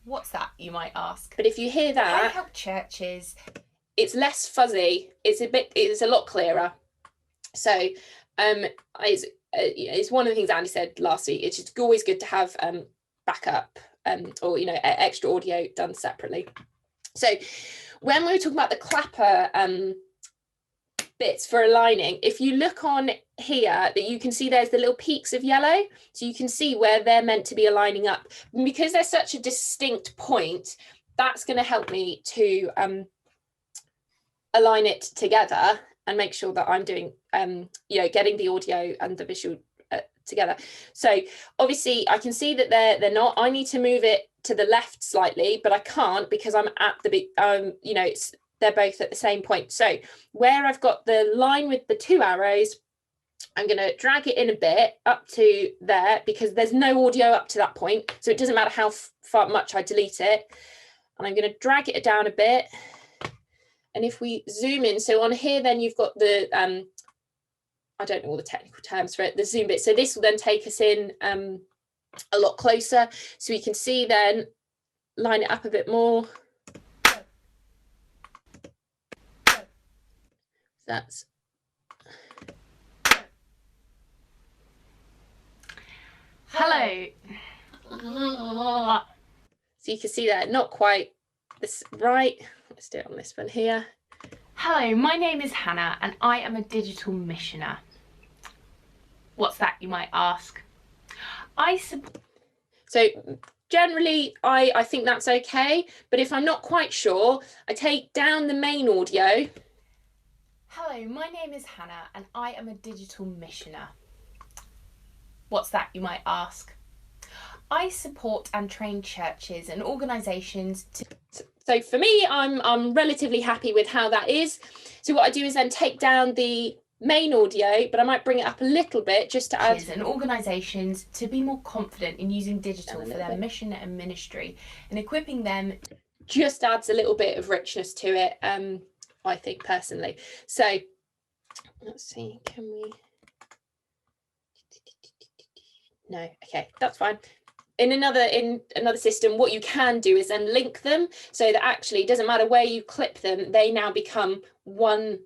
What's that, you might ask? But if you hear that, I help churches. It's less fuzzy. It's a lot clearer. So it's one of the things Andy said last week. It's just always good to have backup or extra audio done separately. So when we were talking about the clapper bits for aligning, if you look on here, that you can see there's the little peaks of yellow, so you can see where they're meant to be aligning up. And because they're such a distinct point, that's going to help me to align it together and make sure that I'm doing getting the audio and the visual together. So obviously I can see that they're not. I need to move it to the left slightly, but I can't because I'm at the big they're both at the same point. So where I've got the line with the two arrows, I'm going to drag it in a bit up to there because there's no audio up to that point. So it doesn't matter how far much I delete it. And I'm going to drag it down a bit. And if we zoom in, so on here, then you've got the, I don't know all the technical terms for it, the zoom bit. So this will then take us in a lot closer. So we can see then, line it up a bit more. That's hello. So you can see that not quite this right. Let's do it on this one here. Hello, my name is Hannah and I am a digital missioner. What's that, you might ask? So generally I think that's okay, but if I'm not quite sure, I take down the main audio. Hello, my name is Hannah and I am a digital missioner. What's that, you might ask? I support and train churches and organisations to... So for me, I'm relatively happy with how that is. So what I do is then take down the main audio, but I might bring it up a little bit just to add... and organisations to be more confident in using digital for their mission and ministry and equipping them... Just adds a little bit of richness to it, I think personally. So let's see, can we... No, okay, that's fine. In another system, what you can do is then link them so that actually it doesn't matter where you clip them, they now become one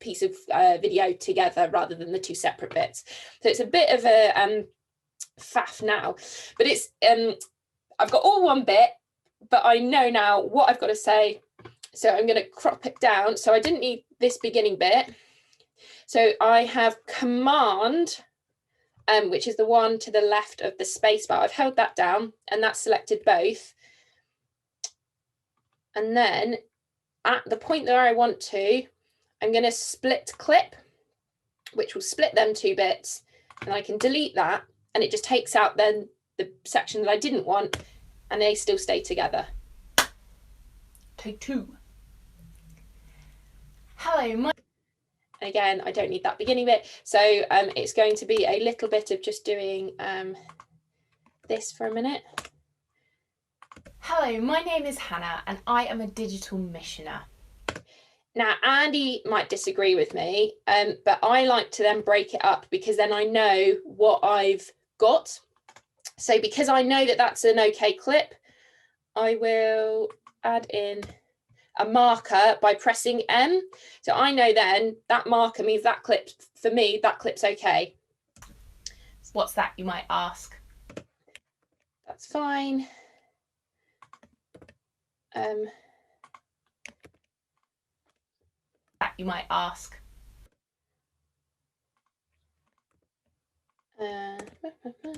piece of video together rather than the two separate bits. So it's a bit of a faff now, but it's I've got all one bit, but I know now what I've got to say. So I'm going to crop it down. So I didn't need this beginning bit. So I have Command, which is the one to the left of the space bar. I've held that down and that's selected both. And then at the point that I want to, I'm going to split clip, which will split them two bits, and I can delete that. and it just takes out then the section that I didn't want, and they still stay together. Take 2. Hello, again, I don't need that beginning bit, so it's going to be a little bit of just doing this for a minute. Hello, my name is Hannah and I am a digital missioner. Now, Andy might disagree with me, but I like to then break it up because then I know what I've got. So because I know that that's an okay clip, I will add in a marker by pressing M. So I know then that marker means that clip, for me, that clip's okay. What's that, you might ask? That's fine. That you might ask.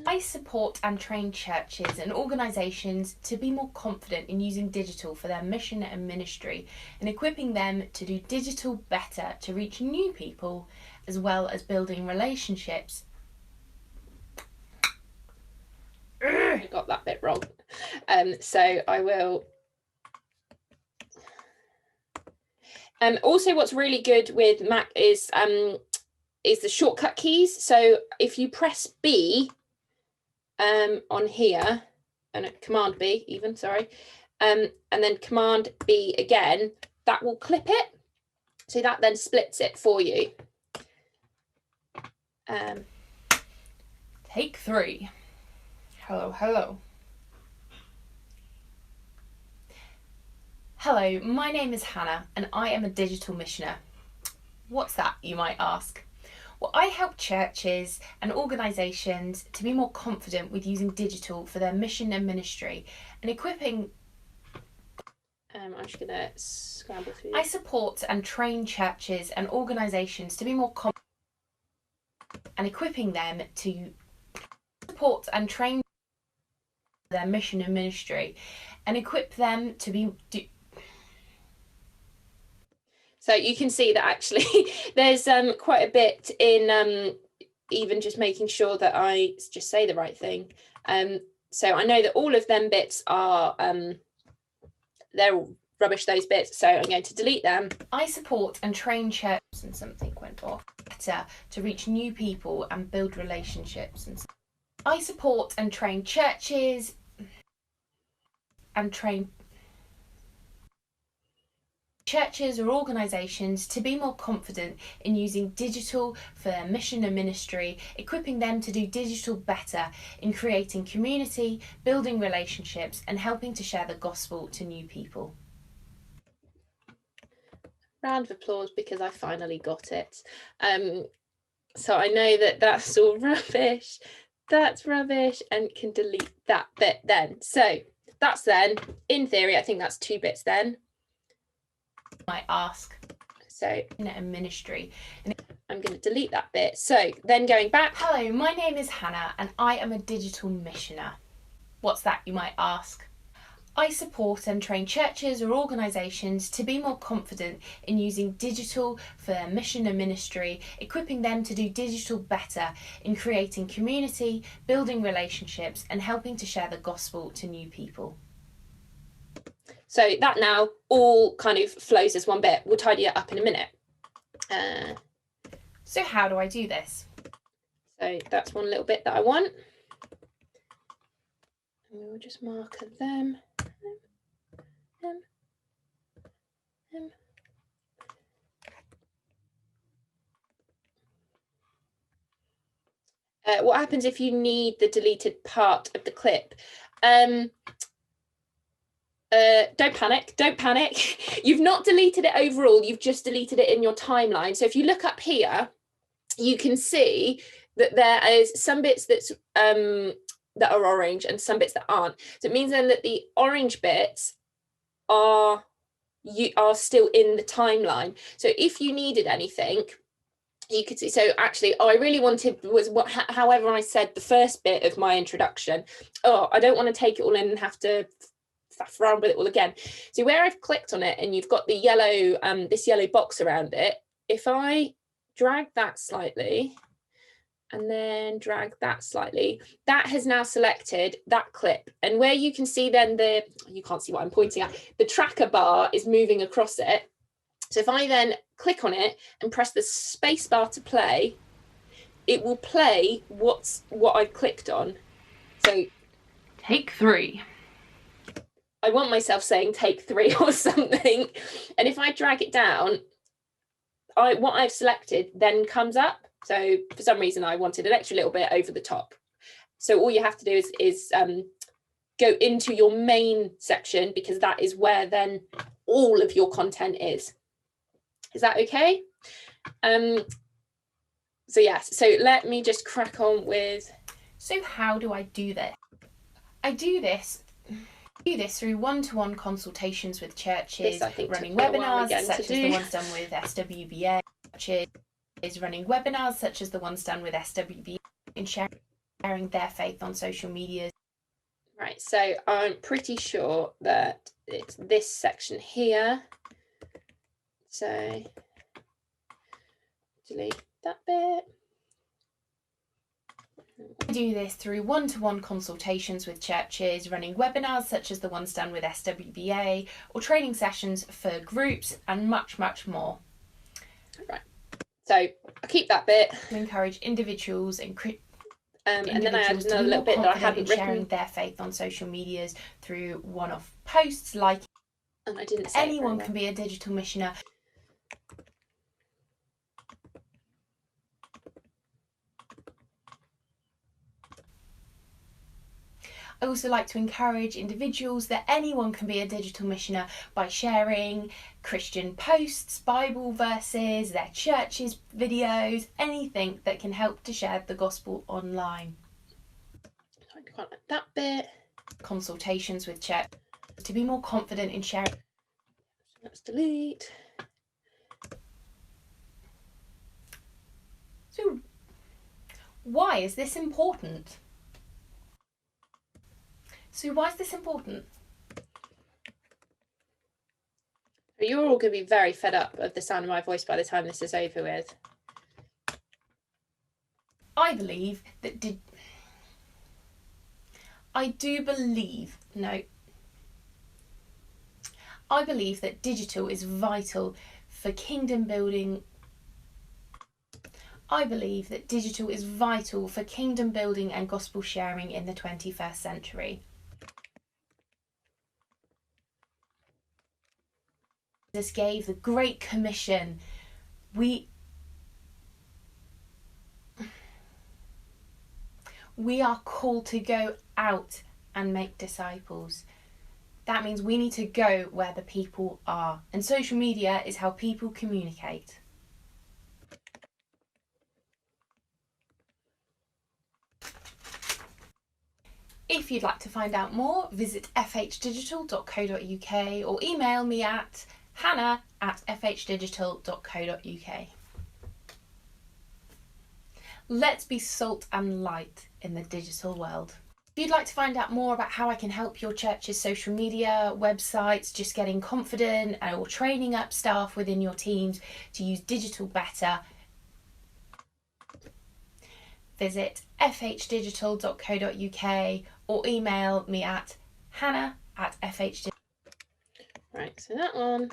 I support and train churches and organisations to be more confident in using digital for their mission and ministry, and equipping them to do digital better to reach new people, as well as building relationships. I got that bit wrong. So I will. Also, what's really good with Mac is the shortcut keys. So if you press B on here, and Command B even, sorry, and then Command B again, that will clip it. So that then splits it for you. Take 3. Hello, hello. Hello, my name is Hannah and I am a digital missioner. What's that, you might ask? Well, I help churches and organisations to be more confident with using digital for their mission and ministry, and equipping. I'm just going to scramble through. I support and train churches and organisations to be more confident, and equipping them to support and train their mission and ministry, and equip them to be. So you can see that actually there's quite a bit in even just making sure that I just say the right thing. So I know that all of them bits are, they're rubbish, those bits. So I'm going to delete them. I support and train churches, and something went off, better to reach new people and build relationships. And I support and train churches and train churches or organisations to be more confident in using digital for their mission and ministry, equipping them to do digital better in creating community, building relationships, and helping to share the gospel to new people. Round of applause because I finally got it. So I know that that's all rubbish. That's rubbish, and can delete that bit then. So that's then, in theory, I think that's 2 bits then. Might ask. So a ministry. I'm going to delete that bit. So then going back. Hello, my name is Hannah and I am a digital missioner. What's that, you might ask? I support and train churches or organisations to be more confident in using digital for their mission and ministry, equipping them to do digital better in creating community, building relationships, and helping to share the gospel to new people. So that now all kind of flows as one bit. We'll tidy it up in a minute. So how do I do this? So that's one little bit that I want. And we'll just marker them. What happens if you need the deleted part of the clip? Don't panic. You've not deleted it overall, you've just deleted it in your timeline. So if you look up here, you can see that there is some bits that are orange and some bits that aren't. So it means then that the orange bits are still in the timeline. So if you needed anything, you could see. So actually, I really wanted was however I said the first bit of my introduction. Oh, I don't want to take it all in and have to faff around with it all again. So where I've clicked on it and you've got the yellow this yellow box around it, if I drag that slightly and then drag that slightly. That has now selected that clip. And where you can see then you can't see what I'm pointing at, the tracker bar is moving across it. So if I then click on it and press the space bar to play, it will play what I've clicked on. So take 3. I want myself saying take 3 or something. And if I drag it down, what I've selected then comes up. So for some reason, I wanted an extra little bit over the top. So all you have to do is go into your main section, because that is where then all of your content is. Is that okay? So yes, so let me just crack on with. So how do I do this? I do this through one-to-one consultations with churches, running webinars such as the ones done with SWeBA, churches running webinars such as the ones done with SWeBA, and sharing their faith on social media. Right, so I'm pretty sure that it's this section here. So delete that bit. I do this through one-to-one consultations with churches, running webinars such as the ones done with SWeBA, or training sessions for groups, and much, much more. Right, so I keep that bit. To encourage individuals and then I add another little bit that I hadn't written. Sharing their faith on social medias through one-off posts, like, and I didn't say anyone can be a digital missioner. I also like to encourage individuals that anyone can be a digital missioner by sharing Christian posts, Bible verses, their church's videos, anything that can help to share the gospel online. I can't like that bit. Consultations with church to be more confident in sharing. Let's delete. So, why is this important? So why is this important? You're all going to be very fed up of the sound of my voice by the time this is over with. I believe that I believe that digital is vital for kingdom building. I believe that digital is vital for kingdom building and gospel sharing in the 21st century. Jesus gave the Great Commission. We are called to go out and make disciples. That means we need to go where the people are, and social media is how people communicate. If you'd like to find out more, visit fhdigital.co.uk or email me at hannah@fhdigital.co.uk. Let's be salt and light in the digital world. If you'd like to find out more about how I can help your church's social media, websites, just getting confident, or training up staff within your teams to use digital better, visit fhdigital.co.uk or email me at hannah@fhdigital. Right, so that one.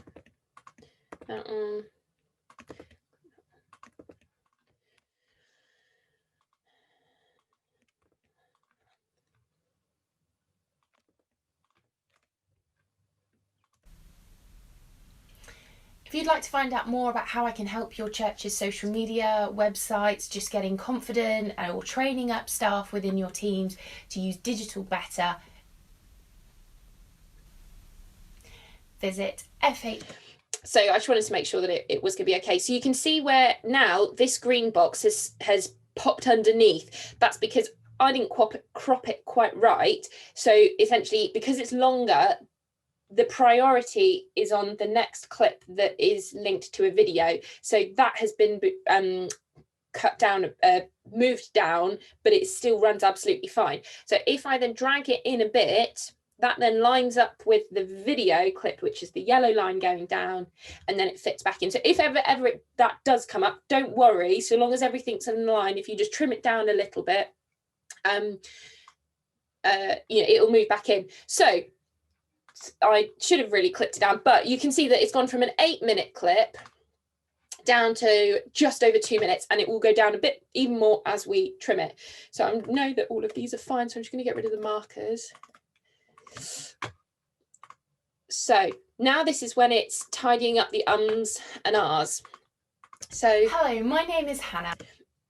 If you'd like to find out more about how I can help your church's social media, websites, just getting confident, or training up staff within your teams to use digital better, visit FH. So I just wanted to make sure that it was going to be okay. So you can see where now this green box has popped underneath. That's because I didn't crop it quite right. So essentially, because it's longer, the priority is on the next clip that is linked to a video. So that has been cut down, moved down, but it still runs absolutely fine. So if I then drag it in a bit, that then lines up with the video clip, which is the yellow line going down, and then it fits back in. So if ever that does come up, don't worry, so long as everything's in line. If you just trim it down a little bit, it'll move back in. So I should have really clipped it down, but you can see that it's gone from an 8-minute clip down to just over 2 minutes, and it will go down a bit even more as we trim it. So I know that all of these are fine, so I'm just going to get rid of the markers. So now this is when it's tidying up the ums and ahs. So hello, my name is Hannah.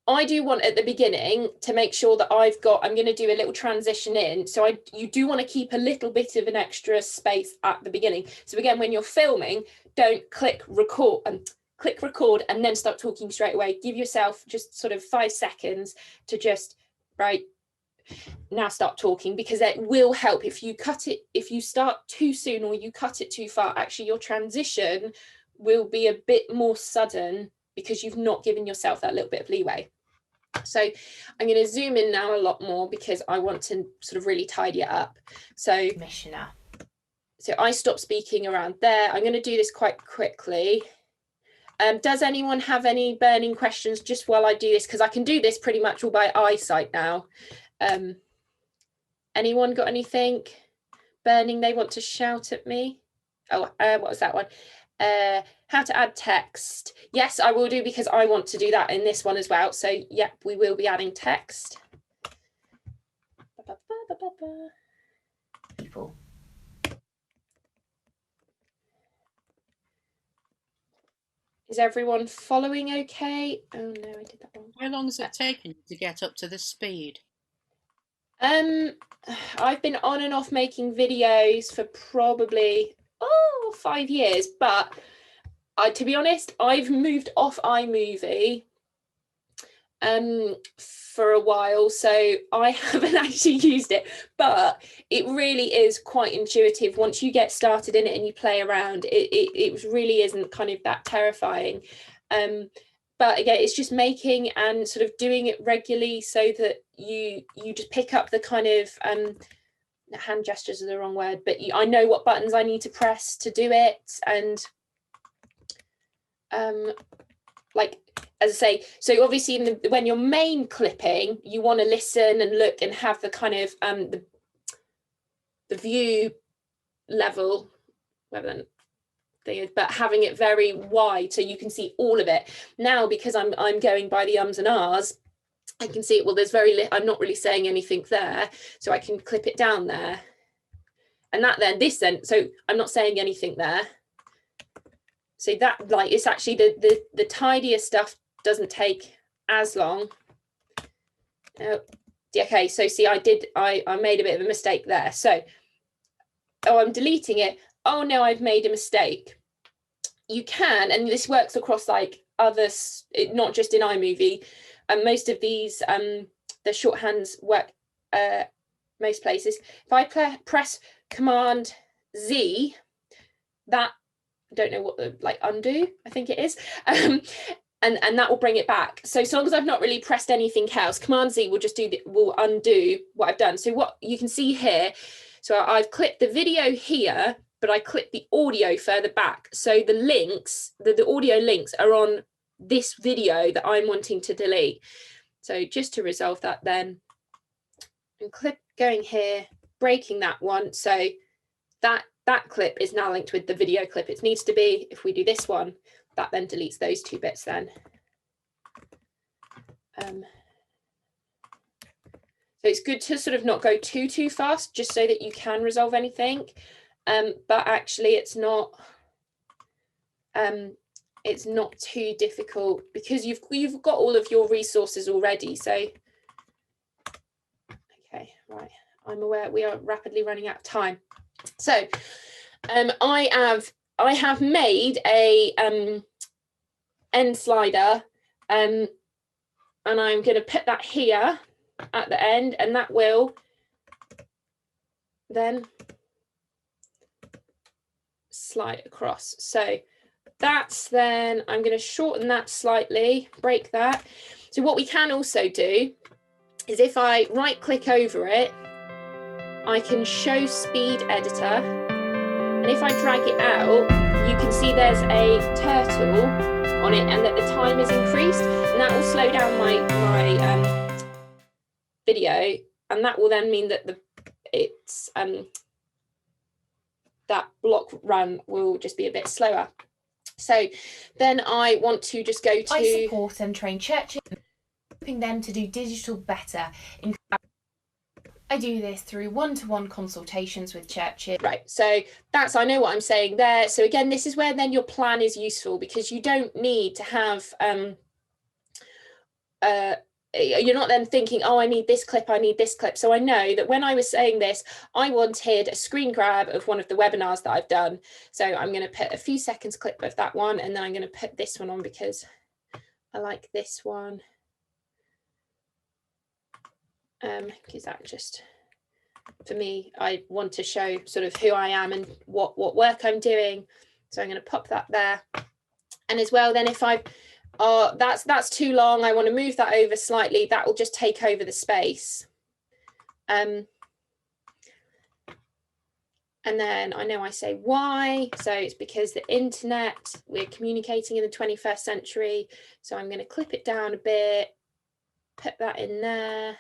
I do want at the beginning to make sure that I'm going to do a little transition in. So you do want to keep a little bit of an extra space at the beginning. So again, when you're filming, don't click record and then start talking straight away. Give yourself just sort of 5 seconds to just, right, now start talking, because it will help. If you start too soon or you cut it too far, actually your transition will be a bit more sudden because you've not given yourself that little bit of leeway. So I'm going to zoom in now a lot more because I want to sort of really tidy it up. So Commissioner. So I stop speaking around there. I'm going to do this quite quickly. Does anyone have any burning questions just while I do this? Because I can do this pretty much all by eyesight now. Anyone got anything burning they want to shout at me? Oh, what was that one? How to add text. Yes, I will do, because I want to do that in this one as well. So yep, we will be adding text. People. Is everyone following okay? Oh no, I did that wrong. How long has it taken you to get up to this speed? I've been on and off making videos for probably 5 years, but to be honest, I've moved off iMovie for a while, so I haven't actually used it, but it really is quite intuitive. Once you get started in it and you play around, it really isn't kind of that terrifying. But again, it's just making and sort of doing it regularly so that you just pick up the kind of hand gestures are the wrong word, but I know what buttons I need to press to do it. And like, as I say, so obviously when you're main clipping, you want to listen and look and have the kind of the view level, whether thing is, but having it very wide so you can see all of it. Now, because I'm going by the ums and ahs, I can see it. Well, there's I'm not really saying anything there, so I can clip it down there, and that then so I'm not saying anything there. So that, like, it's actually the tidier stuff doesn't take as long. Okay, so see, I made a bit of a mistake there. So, I'm deleting it. Oh no, I've made a mistake. You can, and this works across like others, not just in iMovie. And most of these, the shorthands work most places. If I press Command Z, that, I don't know what the, like, undo, I think it is. And that will bring it back. So as long as I've not really pressed anything else, Command Z will just will undo what I've done. So what you can see here, so I've clipped the video here, but I clipped the audio further back. So the links, the audio links are on this video that I'm wanting to delete. So just to resolve that then, and going here, breaking that one. So that clip is now linked with the video clip. It needs to be, if we do this one, that then deletes those two bits then. So it's good to sort of not go too fast, just so that you can resolve anything. But actually it's not too difficult because you've got all of your resources already. So okay, right, I'm aware we are rapidly running out of time. So I have made a end slider, and I'm going to put that here at the end, and that will then slide across. So that's then, I'm going to shorten that slightly, break that. So what we can also do is if I right click over it I can show speed editor, and if I drag it out, you can see there's a turtle on it and that the time is increased, and that will slow down my video, and that will then mean that that block run will just be a bit slower. So then I want to just go to... I support and train churches, helping them to do digital better. I do this through one-to-one consultations with churches. Right, so that's, I know what I'm saying there. So again, this is where then your plan is useful, because you don't need to have, you're not then thinking, oh, I need this clip, I need this clip. So I know that when I was saying this, I wanted a screen grab of one of the webinars that I've done. So I'm going to put a few seconds clip of that one, and then I'm going to put this one on because I like this one. Because that just, for me, I want to show sort of who I am and what work I'm doing. So I'm going to pop that there. And as well, then if that's too long, I want to move that over slightly, that will just take over the space. And then I know I say why, so it's because the internet, we're communicating in the 21st century. So I'm going to clip it down a bit, put that in there.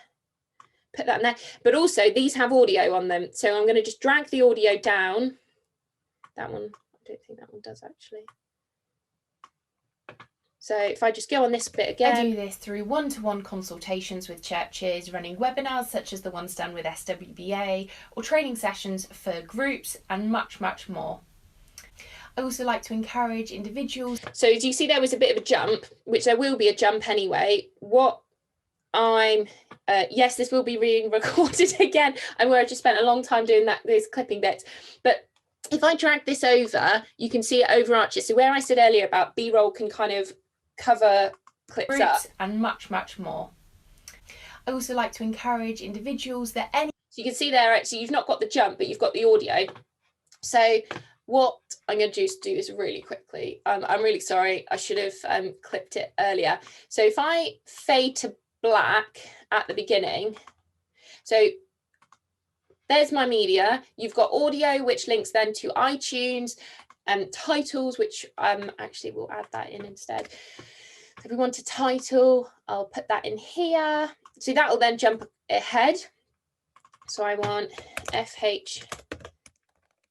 Put that in there, but also these have audio on them, so I'm going to just drag the audio down. That one, I don't think that one does actually. So if I just go on this bit again. I do this through one-to-one consultations with churches, running webinars such as the ones done with SWeBA, or training sessions for groups, and much, much more. I also like to encourage individuals. So as you see, there was a bit of a jump, which there will be a jump anyway. What I'm yes, this will be being recorded again. I'm aware I just spent a long time doing those clipping bits, but if I drag this over, you can see it overarches. So where I said earlier about B-roll can kind of cover clips up, and much, much more. I also like to encourage individuals that any... So you can see there, actually, you've not got the jump, but you've got the audio. So what I'm going to do is really quickly. I'm really sorry. I should have clipped it earlier. So if I fade to black at the beginning, so there's my media. You've got audio, which links then to iTunes, and titles, which actually we'll add that in instead. If we want a title, I'll put that in here. So that will then jump ahead. So I want FH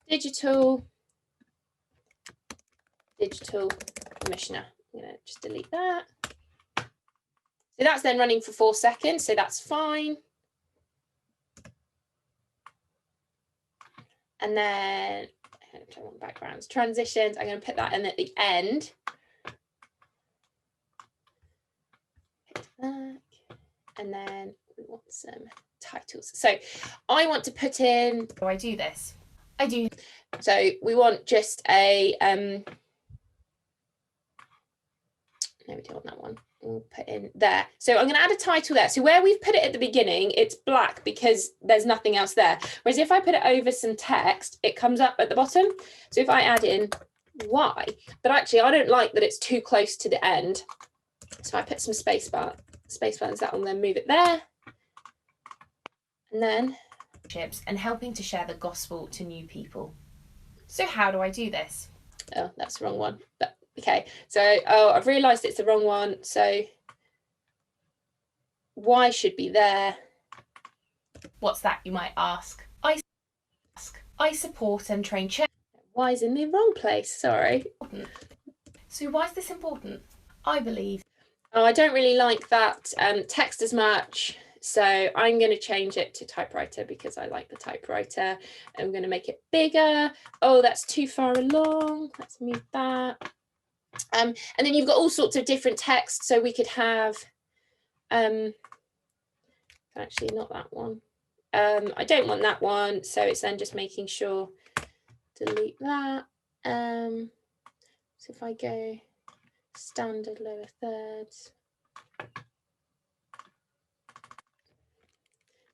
digital commissioner. I'm going to just delete that. So that's then running for 4 seconds, so that's fine. And then I want backgrounds, transitions. I'm going to put that in at the end. And then we want some titles. So I want to put in. So I do this. I do. So we want just a. No, we don't want that one. We'll put in there. So I'm going to add a title there. So where we've put it at the beginning, it's black because there's nothing else there. Whereas if I put it over some text, it comes up at the bottom. So if I add in Y, but actually I don't like that it's too close to the end. So I put some space bars, that will then move it there. And then. And helping to share the gospel to new people. So how do I do this? Oh, that's the wrong one. But okay, so I've realised it's the wrong one. So Y should be there. What's that, you might ask? I support and train churches. Y is in the wrong place, sorry. So why is this important? I believe. Oh, I don't really like that text as much. So I'm going to change it to typewriter because I like the typewriter. I'm going to make it bigger. Oh, that's too far along. Let's move that. And then you've got all sorts of different text. So we could have, actually not that one. I don't want that one. So it's then just making sure, delete that. So if I go standard lower thirds.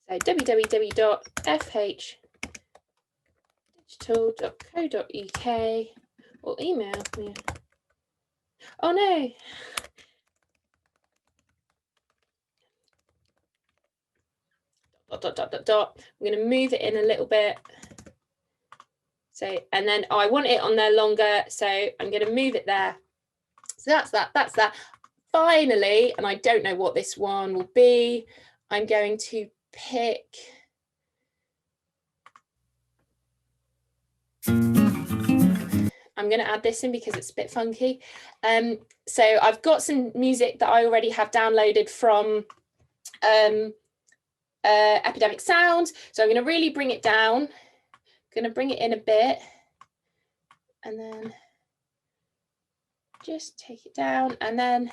So www.fhdigital.co.uk or email me. Oh no. dot, dot, dot, dot, dot. I'm going to move it in a little bit. So, and then I want it on there longer, so I'm going to move it there. So that's that. Finally, and I don't know what this one will be, I'm going to pick. I'm going to add this in because it's a bit funky. So I've got some music that I already have downloaded from Epidemic Sound. So I'm going to really bring it down. I'm going to bring it in a bit and then just take it down and then.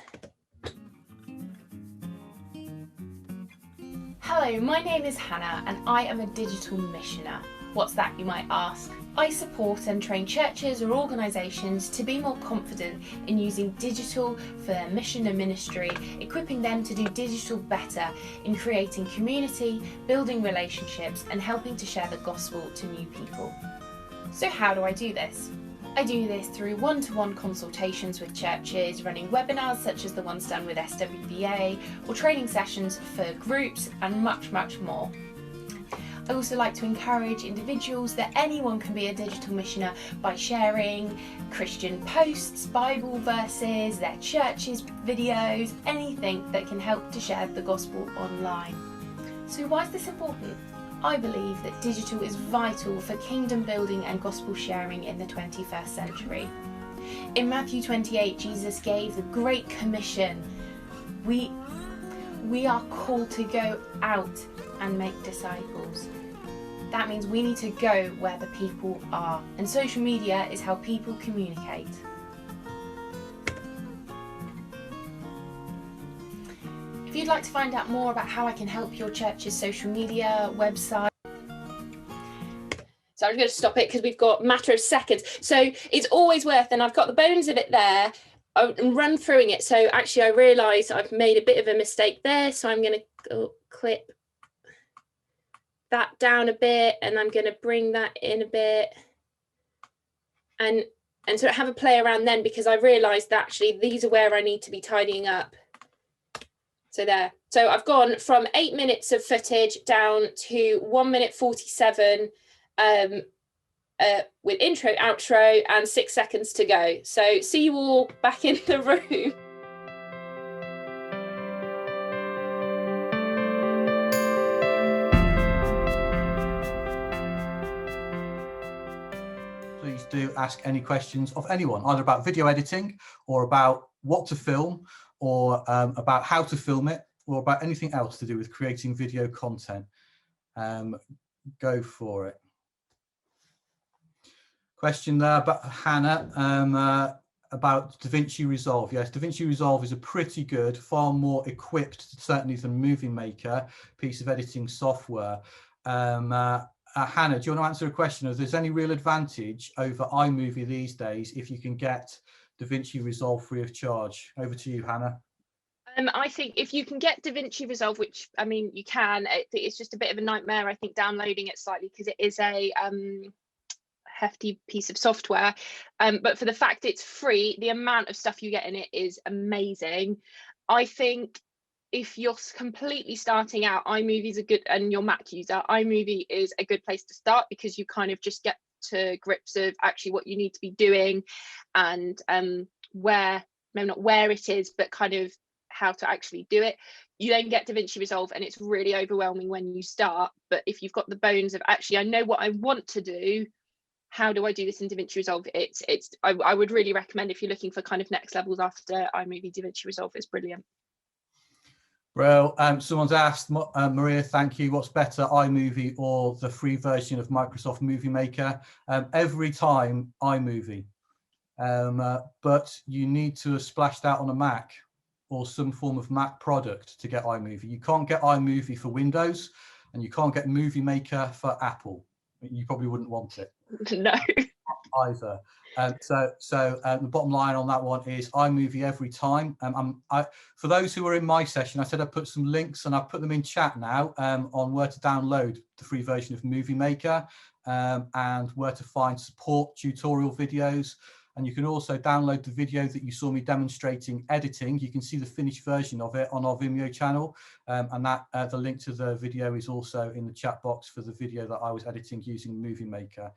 Hello, my name is Hannah and I am a digital missioner. What's that, you might ask? I support and train churches or organisations to be more confident in using digital for their mission and ministry, equipping them to do digital better in creating community, building relationships and helping to share the gospel to new people. So how do I do this? I do this through one-to-one consultations with churches, running webinars such as the ones done with SWeBA, or training sessions for groups and much, much more. I also like to encourage individuals that anyone can be a digital missioner by sharing Christian posts, Bible verses, their churches, videos, anything that can help to share the gospel online. So why is this important? I believe that digital is vital for kingdom building and gospel sharing in the 21st century. In Matthew 28, Jesus gave the Great Commission. We are called to go out and make disciples. That means we need to go where the people are, and social media is how people communicate. If you'd like to find out more about how I can help your church's social media, website. So I'm going to stop it because we've got a matter of seconds. So it's always worth, and I've got the bones of it there, and run through it. So actually I realise I've made a bit of a mistake there. So I'm going to clip that down a bit and I'm going to bring that in a bit. And sort of have a play around then because I realised that actually these are where I need to be tidying up. So there. So I've gone from 8 minutes of footage down to 1 minute 47 with intro, outro and 6 seconds to go. So see you all back in the room. Please do ask any questions of anyone, either about video editing or about what to film, or about how to film it, or about anything else to do with creating video content. Go for it. Question there about Hannah about DaVinci Resolve. Yes, DaVinci Resolve is a pretty good, far more equipped, certainly than Movie Maker, piece of editing software. Hannah, do you want to answer a question if there's any real advantage over iMovie these days if you can get DaVinci Resolve free of charge? Over to you, Hannah. I think if you can get DaVinci Resolve, which I mean you can, it's just a bit of a nightmare, I think, downloading it slightly because it is a hefty piece of software. But for the fact it's free, the amount of stuff you get in it is amazing. I think if you're completely starting out, iMovie is a good, and you're Mac user, iMovie is a good place to start because you kind of just get to grips of actually what you need to be doing and where, maybe not where it is, but kind of how to actually do it. You then get DaVinci Resolve and it's really overwhelming when you start. But if you've got the bones of actually, I know what I want to do, how do I do this in DaVinci Resolve? I would really recommend if you're looking for kind of next levels after iMovie, DaVinci Resolve is brilliant. Well, someone's asked, Maria, thank you, what's better, iMovie or the free version of Microsoft Movie Maker? Every time iMovie, but you need to have splashed out on a Mac or some form of Mac product to get iMovie. You can't get iMovie for Windows and you can't get Movie Maker for Apple. You probably wouldn't want it. No. Either. So the bottom line on that one is iMovie every time. For those who are in my session, I said I put some links and I've put them in chat now on where to download the free version of Movie Maker and where to find support tutorial videos. And you can also download the video that you saw me demonstrating editing. You can see the finished version of it on our Vimeo channel. And that the link to the video is also in the chat box for the video that I was editing using Movie Maker.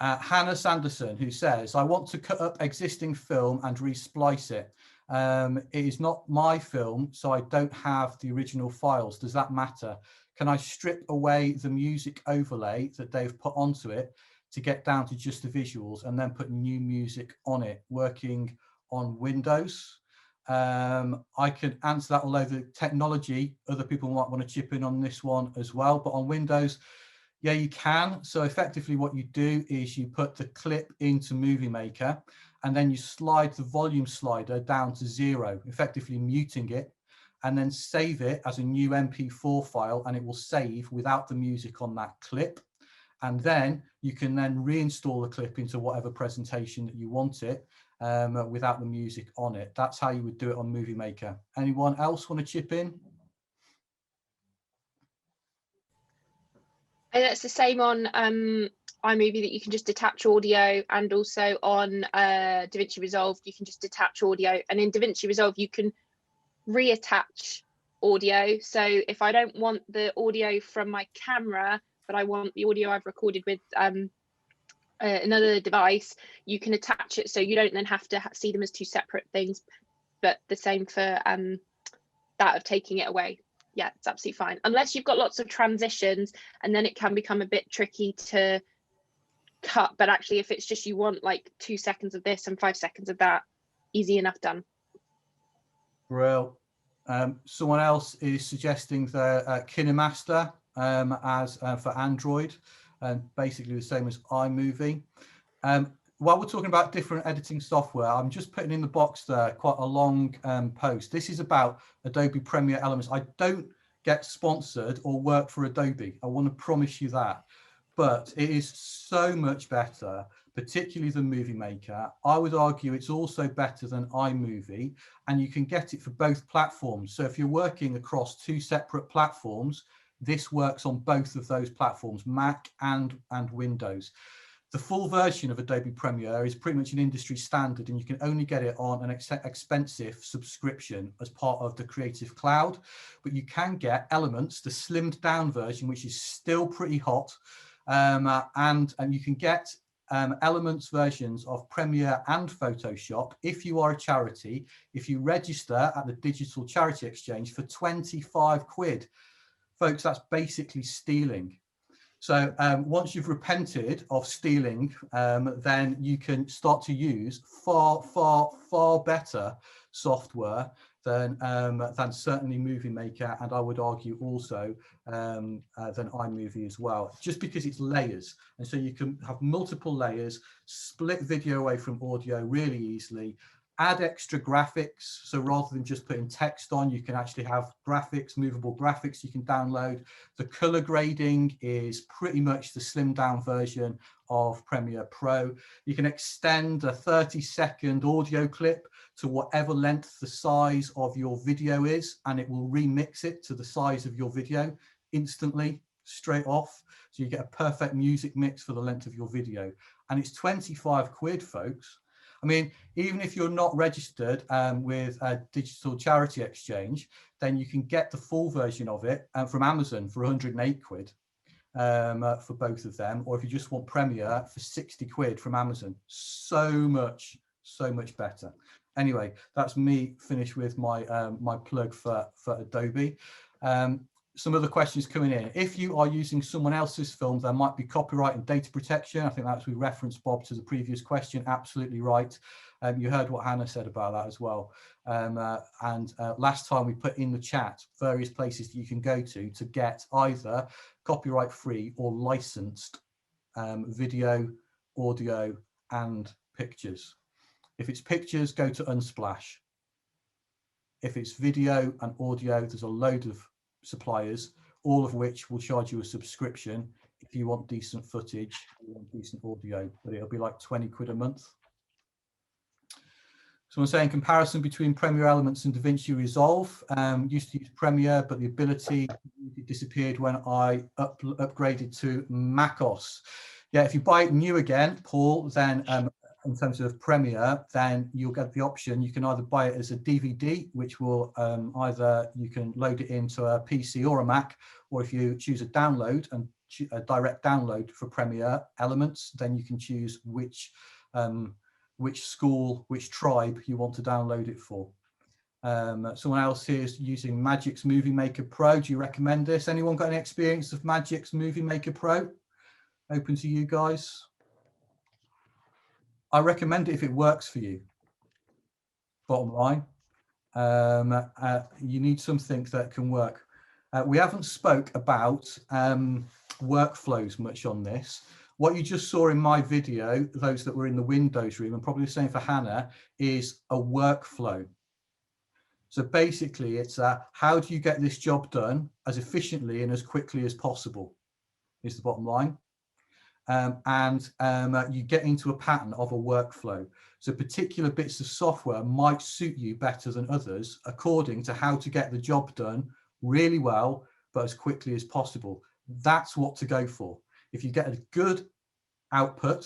Hannah Sanderson, who says, I want to cut up existing film and resplice it. It is not my film, so I don't have the original files. Does that matter? Can I strip away the music overlay that they've put onto it to get down to just the visuals and then put new music on it, working on Windows? I could answer that, although the technology, other people might want to chip in on this one as well, but on Windows, yeah, you can. So effectively what you do is you put the clip into Movie Maker and then you slide the volume slider down to 0, effectively muting it, and then save it as a new MP4 file, and it will save without the music on that clip. And then you can then reinstall the clip into whatever presentation that you want it without the music on it. That's how you would do it on Movie Maker. Anyone else want to chip in? And it's the same on iMovie, that you can just attach audio, and also on DaVinci Resolve you can just attach audio, and in DaVinci Resolve you can reattach audio. So if I don't want the audio from my camera, but I want the audio I've recorded with another device, you can attach it, so you don't then have to see them as two separate things. But the same for that of taking it away. Yeah, it's absolutely fine, unless you've got lots of transitions, and then it can become a bit tricky to cut. But actually, if it's just you want like 2 seconds of this and 5 seconds of that, easy enough, done. Well, someone else is suggesting the KineMaster as for Android, and basically the same as iMovie. While we're talking about different editing software, I'm just putting in the box there quite a long post. This is about Adobe Premiere Elements. I don't get sponsored or work for Adobe. I want to promise you that. But it is so much better, particularly than Movie Maker. I would argue it's also better than iMovie, and you can get it for both platforms. So if you're working across 2 separate platforms, this works on both of those platforms, Mac and Windows. The full version of Adobe Premiere is pretty much an industry standard, and you can only get it on an expensive subscription as part of the Creative Cloud. But you can get Elements, the slimmed down version, which is still pretty hot, and you can get Elements versions of Premiere and Photoshop if you are a charity, if you register at the Digital Charity Exchange for 25 quid. Folks, that's basically stealing. So once you've repented of stealing, then you can start to use far, far, far better software than certainly Movie Maker, and I would argue also than iMovie as well, just because it's layers. And so you can have multiple layers, split video away from audio really easily, add extra graphics. So rather than just putting text on, you can actually have graphics, movable graphics you can download. The color grading is pretty much the slimmed down version of Premiere Pro. You can extend a 30-second audio clip to whatever length the size of your video is, and it will remix it to the size of your video instantly, straight off. So you get a perfect music mix for the length of your video. And it's 25 quid, folks. I mean, even if you're not registered with a Digital Charity Exchange, then you can get the full version of it from Amazon for 108 quid for both of them. Or if you just want Premiere for 60 quid from Amazon. So much better. Anyway, that's me finished with my my plug for Adobe. Some other questions coming in. If you are using someone else's film, there might be copyright and data protection. I think that's, we referenced, Bob, to the previous question. Absolutely right. You heard what Hannah said about that as well. Last time we put in the chat various places that you can go to get either copyright free or licensed video, audio and pictures. If it's pictures, go to Unsplash. If it's video and audio, there's a load of suppliers, all of which will charge you a subscription if you want decent footage, you want decent audio, but it'll be like 20 quid a month. Someone saying comparison between Premiere Elements and DaVinci Resolve. Used to use Premiere, but the ability disappeared when I upgraded to macOS. Yeah, if you buy it new again, Paul, then in terms of Premiere, then you'll get the option. You can either buy it as a DVD, which will either you can load it into a PC or a Mac, or if you choose a download and a direct download for Premiere Elements, then you can choose which school, which tribe you want to download it for. Someone else here is using Magic's Movie Maker Pro. Do you recommend this? Anyone got any experience of Magic's Movie Maker Pro? Open to you guys. I recommend it if it works for you. Bottom line, you need something that can work. We haven't spoke about workflows much on this. What you just saw in my video, those that were in the Windows room, and probably the same for Hannah, is a workflow. So basically, it's how do you get this job done as efficiently and as quickly as possible is the bottom line. You get into a pattern of a workflow. So particular bits of software might suit you better than others according to how to get the job done really well, but as quickly as possible. That's what to go for. If you get a good output,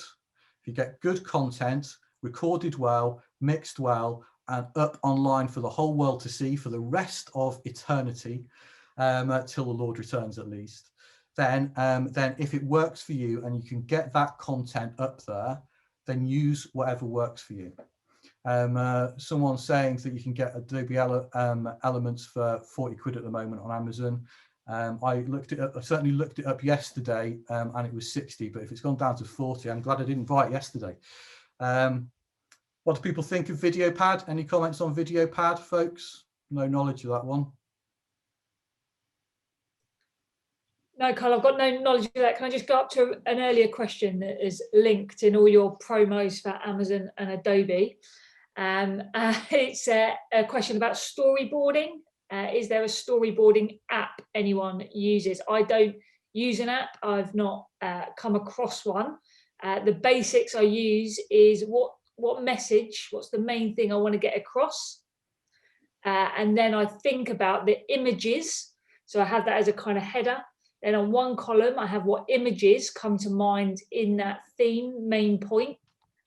if you get good content, recorded well, mixed well, and up online for the whole world to see for the rest of eternity, till the Lord returns at least, then if it works for you and you can get that content up there, then use whatever works for you. Someone's saying that you can get Adobe Elements for 40 quid at the moment on Amazon. I certainly looked it up yesterday, and it was 60, but if it's gone down to 40, I'm glad I didn't buy it yesterday. What do people think of VideoPad? Any comments on VideoPad, folks? No knowledge of that one. No, Carl, I've got no knowledge of that. Can I just go up to an earlier question that is linked in all your promos for Amazon and Adobe? It's a question about storyboarding. Is there a storyboarding app anyone uses? I don't use an app. I've not come across one. The basics I use is what message, what's the main thing I want to get across? And then I think about the images. So I have that as a kind of header. Then on one column, I have what images come to mind in that theme, main point.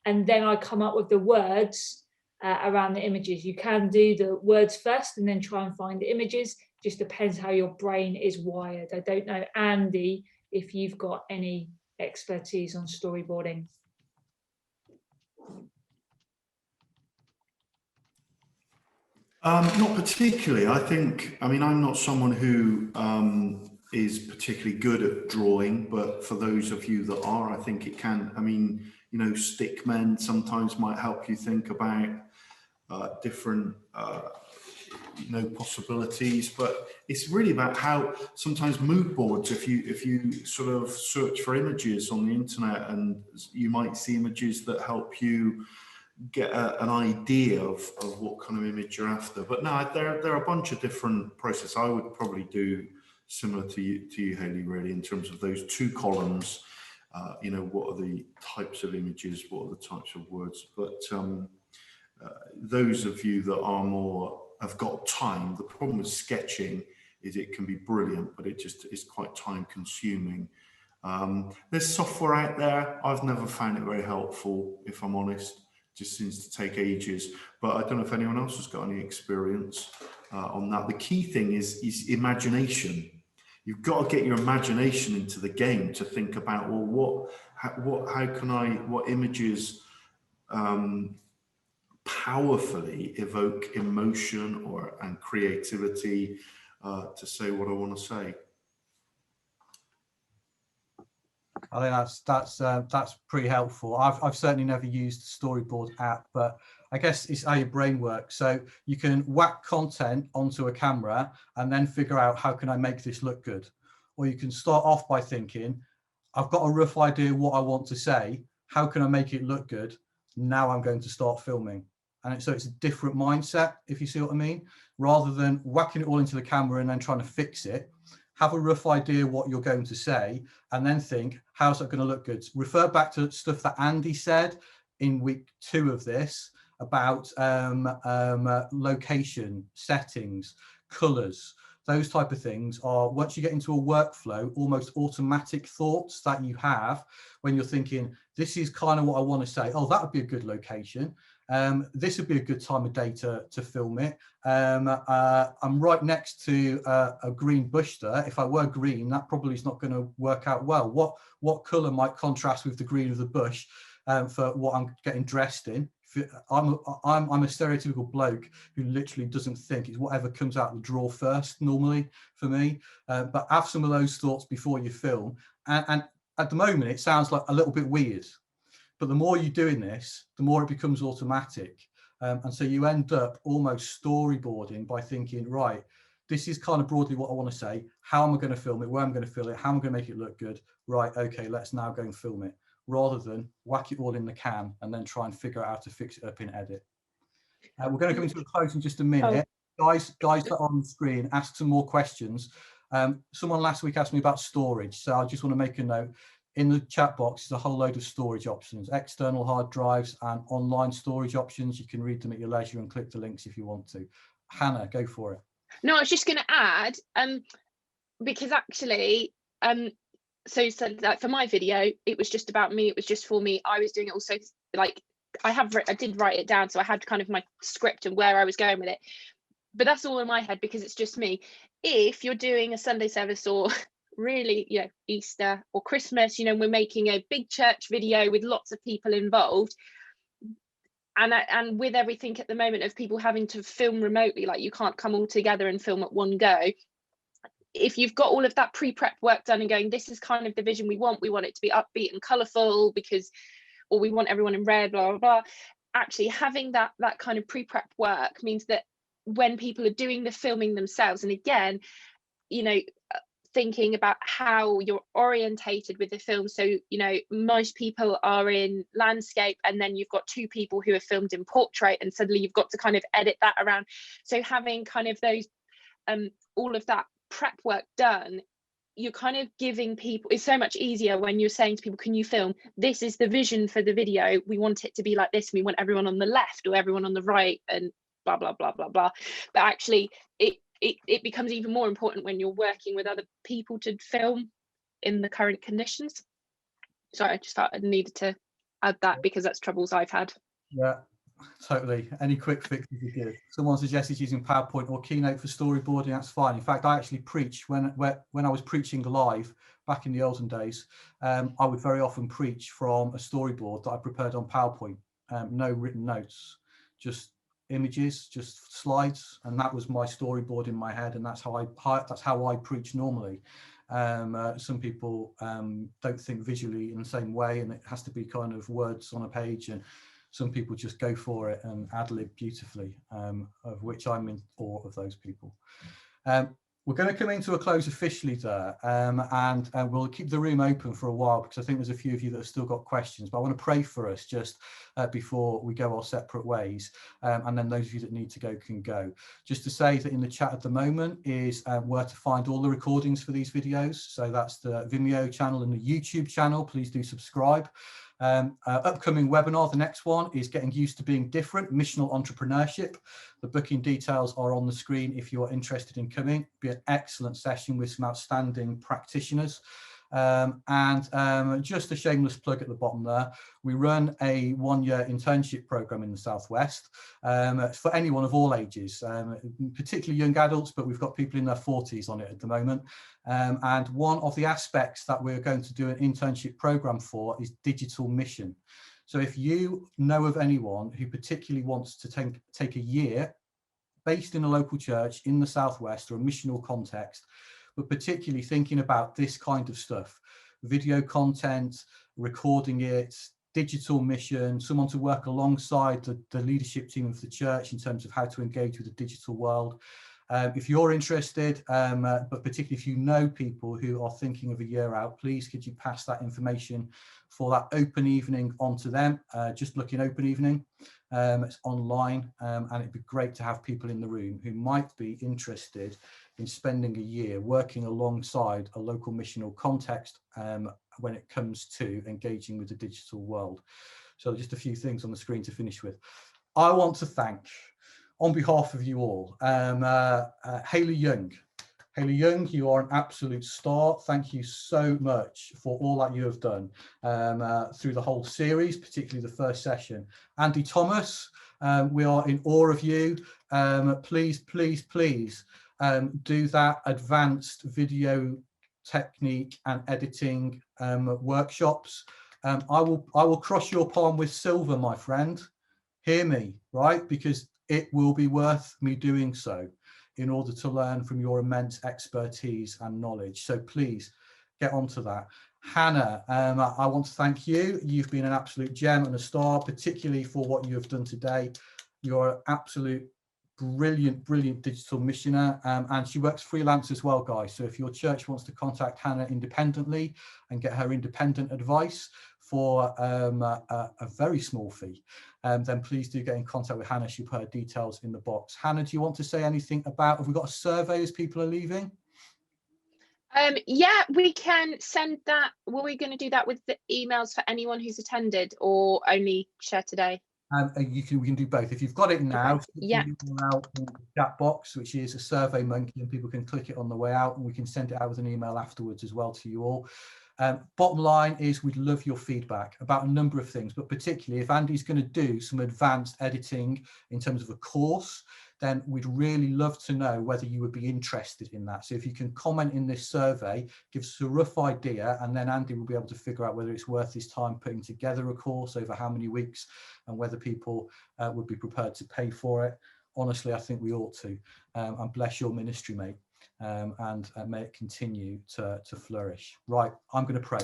And then I come up with the words around the images. You can do the words first and then try and find the images. Just depends how your brain is wired. I don't know, Andy, if you've got any expertise on storyboarding. Not particularly. I mean, I'm not someone who is particularly good at drawing, but for those of you that are, I think it can. I mean, you know, stickmen sometimes might help you think about different, you know, possibilities. But it's really about how sometimes mood boards. If you sort of search for images on the internet, and you might see images that help you get an idea of what kind of image you're after. But no, there are a bunch of different processes. I would probably do similar to you, Hayley, really, in terms of those two columns. You know, what are the types of images, what are the types of words? But those of you that are more, have got time, the problem with sketching is it can be brilliant, but it just is quite time consuming. There's software out there. I've never found it very helpful, if I'm honest. Just seems to take ages, but I don't know if anyone else has got any experience on that. The key thing is imagination. You've got to get your imagination into the game to think about, well, what images powerfully evoke emotion and creativity to say what I want to say. I think that's pretty helpful. I've certainly never used the storyboard app, but I guess it's how your brain works. So you can whack content onto a camera and then figure out, how can I make this look good? Or you can start off by thinking, I've got a rough idea what I want to say. How can I make it look good? Now I'm going to start filming. And so it's a different mindset, if you see what I mean, rather than whacking it all into the camera and then trying to fix it. Have a rough idea what you're going to say, and then think, how's that going to look good? Refer back to stuff that Andy said in week 2 of this about location, settings, colors. those type of things are, once you get into a workflow, almost automatic thoughts that you have when you're thinking, this is kind of what I want to say. Oh, that would be a good location. This would be a good time of day to film it. I'm right next to a green bush there. If I were green, that probably is not going to work out well. What colour might contrast with the green of the bush for what I'm getting dressed in? I'm a stereotypical bloke who literally doesn't think. It's whatever comes out the drawer first normally for me. But have some of those thoughts before you film. And at the moment, it sounds like a little bit weird. But the more you're doing this, the more it becomes automatic. And so you end up almost storyboarding by thinking, right, this is kind of broadly what I want to say. How am I going to film it? Where am I going to film it? How am I going to make it look good? Right, okay, let's now go and film it. Rather than whack it all in the can and then try and figure out how to fix it up in edit. We're going to come into a close in just a minute. Guys that are on the screen, ask some more questions. Someone last week asked me about storage, so I just want to make a note. In the chat box is a whole load of storage options, external hard drives and online storage options. You can read them at your leisure and click the links if you want to. Hannah, go for it. No, I was just going to add, because actually, so like for my video, it was just about me. It was just for me. I was doing it also, like I did write it down, so I had kind of my script and where I was going with it. But that's all in my head because it's just me. If you're doing a Sunday service or really, you know, Easter or Christmas, you know, we're making a big church video with lots of people involved. And with everything at the moment of people having to film remotely, like you can't come all together and film at one go. If you've got all of that pre-prep work done and going, this is kind of the vision we want it to be upbeat and colourful because, or we want everyone in red, blah, blah, blah. Actually having that kind of pre-prep work means that when people are doing the filming themselves, and again, you know, thinking about how you're orientated with the film. So, you know, most people are in landscape and then you've got two people who are filmed in portrait and suddenly you've got to kind of edit that around. So having kind of those, all of that prep work done, you're kind of giving people, it's so much easier when you're saying to people, can you film? This is the vision for the video. We want it to be like this. We want everyone on the left or everyone on the right and blah, blah, blah, blah, blah. But actually it becomes even more important when you're working with other people to film in the current conditions. Sorry, I just thought I needed to add that because that's troubles I've had. Yeah, totally. Any quick fixes are good. Someone suggested using PowerPoint or Keynote for storyboarding. That's fine. In fact, I actually preach when I was preaching live back in the olden days. I would very often preach from a storyboard that I prepared on PowerPoint. No written notes, just images, just slides, and that was my storyboard in my head, and that's how I preach normally. Some people don't think visually in the same way, and it has to be kind of words on a page, and some people just go for it and ad-lib beautifully, of which I'm in awe of those people. We're going to come into a close officially there, and we'll keep the room open for a while because I think there's a few of you that have still got questions, but I want to pray for us just before we go our separate ways, and then those of you that need to go can go. Just to say that in the chat at the moment is where to find all the recordings for these videos. So that's the Vimeo channel and the YouTube channel. Please do subscribe. Upcoming webinar, the next one is Getting Used to Being Different, Missional Entrepreneurship. The booking details are on the screen if you're interested in coming. It'll be an excellent session with some outstanding practitioners. And just a shameless plug at the bottom there, we run a one-year internship program in the Southwest for anyone of all ages, particularly young adults, but we've got people in their 40s on it at the moment. And one of the aspects that we're going to do an internship program for is digital mission. So if you know of anyone who particularly wants to take a year based in a local church in the Southwest or a missional context, but particularly thinking about this kind of stuff, video content, recording it, digital mission, someone to work alongside the leadership team of the church in terms of how to engage with the digital world. If you're interested, but particularly if you know people who are thinking of a year out, please could you pass that information for that open evening onto them. Just look in open evening. It's online, and it'd be great to have people in the room who might be interested in spending a year working alongside a local missional context when it comes to engaging with the digital world. So just a few things on the screen to finish with. I want to thank, on behalf of you all, Hayley Young, Hayley Young, you are an absolute star. Thank you so much for all that you have done through the whole series, particularly the first session. Andy Thomas, we are in awe of you. Please, please, please do that advanced video technique and editing workshops. I will cross your palm with silver, my friend. Hear me, right? Because it will be worth me doing so in order to learn from your immense expertise and knowledge. So please get onto that. Hannah, I want to thank you. You've been an absolute gem and a star, particularly for what you have done today. You're an absolute brilliant digital missioner, and she works freelance as well, guys. So if your church wants to contact Hannah independently and get her independent advice for a very small fee, then please do get in contact with Hannah. She'll put her details in the box. Hannah, do you want to say anything about, have we got a survey as people are leaving? Yeah, we can send that. Were we going to do that with the emails for anyone who's attended, or only share today? We can do both. If you've got it now, yeah, out in the chat box, which is a Survey Monkey, and people can click it on the way out, and we can send it out with an email afterwards as well to you all. Bottom line is we'd love your feedback about a number of things, but particularly if Andy's going to do some advanced editing in terms of a course, then we'd really love to know whether you would be interested in that. So if you can comment in this survey, give us a rough idea, and then Andy will be able to figure out whether it's worth his time putting together a course over how many weeks and whether people would be prepared to pay for it. Honestly, I think we ought to. And bless your ministry, mate. And may it continue to flourish. Right, I'm going to pray.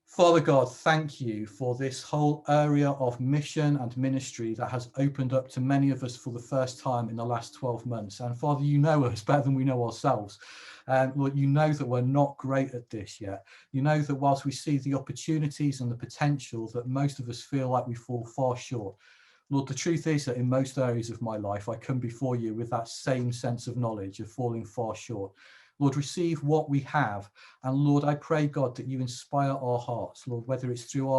Father God, thank you for this whole area of mission and ministry that has opened up to many of us for the first time in the last 12 months. And Father, you know us better than we know ourselves. Lord, you know that we're not great at this yet. You know that whilst we see the opportunities and the potential, that most of us feel like we fall far short. Lord, the truth is that in most areas of my life, I come before you with that same sense of knowledge of falling far short. Lord, receive what we have. And Lord, I pray, God, that you inspire our hearts, Lord, whether it's through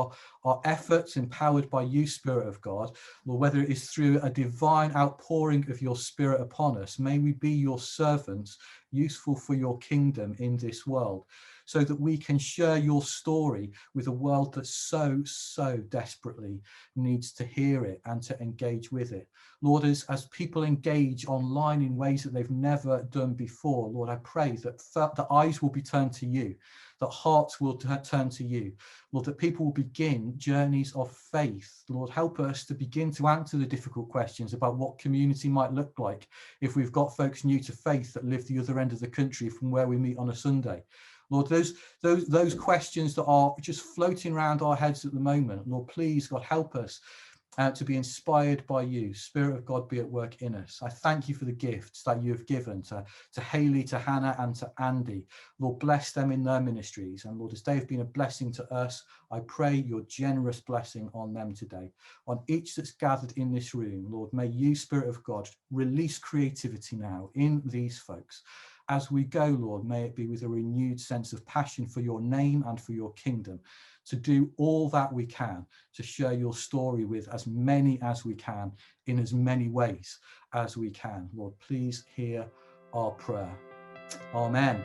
our efforts empowered by you, Spirit of God, Lord, whether it is through a divine outpouring of your Spirit upon us. May we be your servants, useful for your kingdom in this world, so that we can share your story with a world that so desperately needs to hear it and to engage with it. Lord, as people engage online in ways that they've never done before, Lord, I pray that the eyes will be turned to you, that hearts will turn to you, Lord, that people will begin journeys of faith. Lord, help us to begin to answer the difficult questions about what community might look like if we've got folks new to faith that live the other end of the country from where we meet on a Sunday. Lord, those questions that are just floating around our heads at the moment, Lord, please, God, help us to be inspired by you. Spirit of God, be at work in us. I thank you for the gifts that you have given to Hayley, to Hannah, and to Andy. Lord, bless them in their ministries. And Lord, as they have been a blessing to us, I pray your generous blessing on them today, on each that's gathered in this room. Lord, may you, Spirit of God, release creativity now in these folks. As we go, Lord, may it be with a renewed sense of passion for your name and for your kingdom, to do all that we can to share your story with as many as we can, in as many ways as we can. Lord, please hear our prayer. Amen.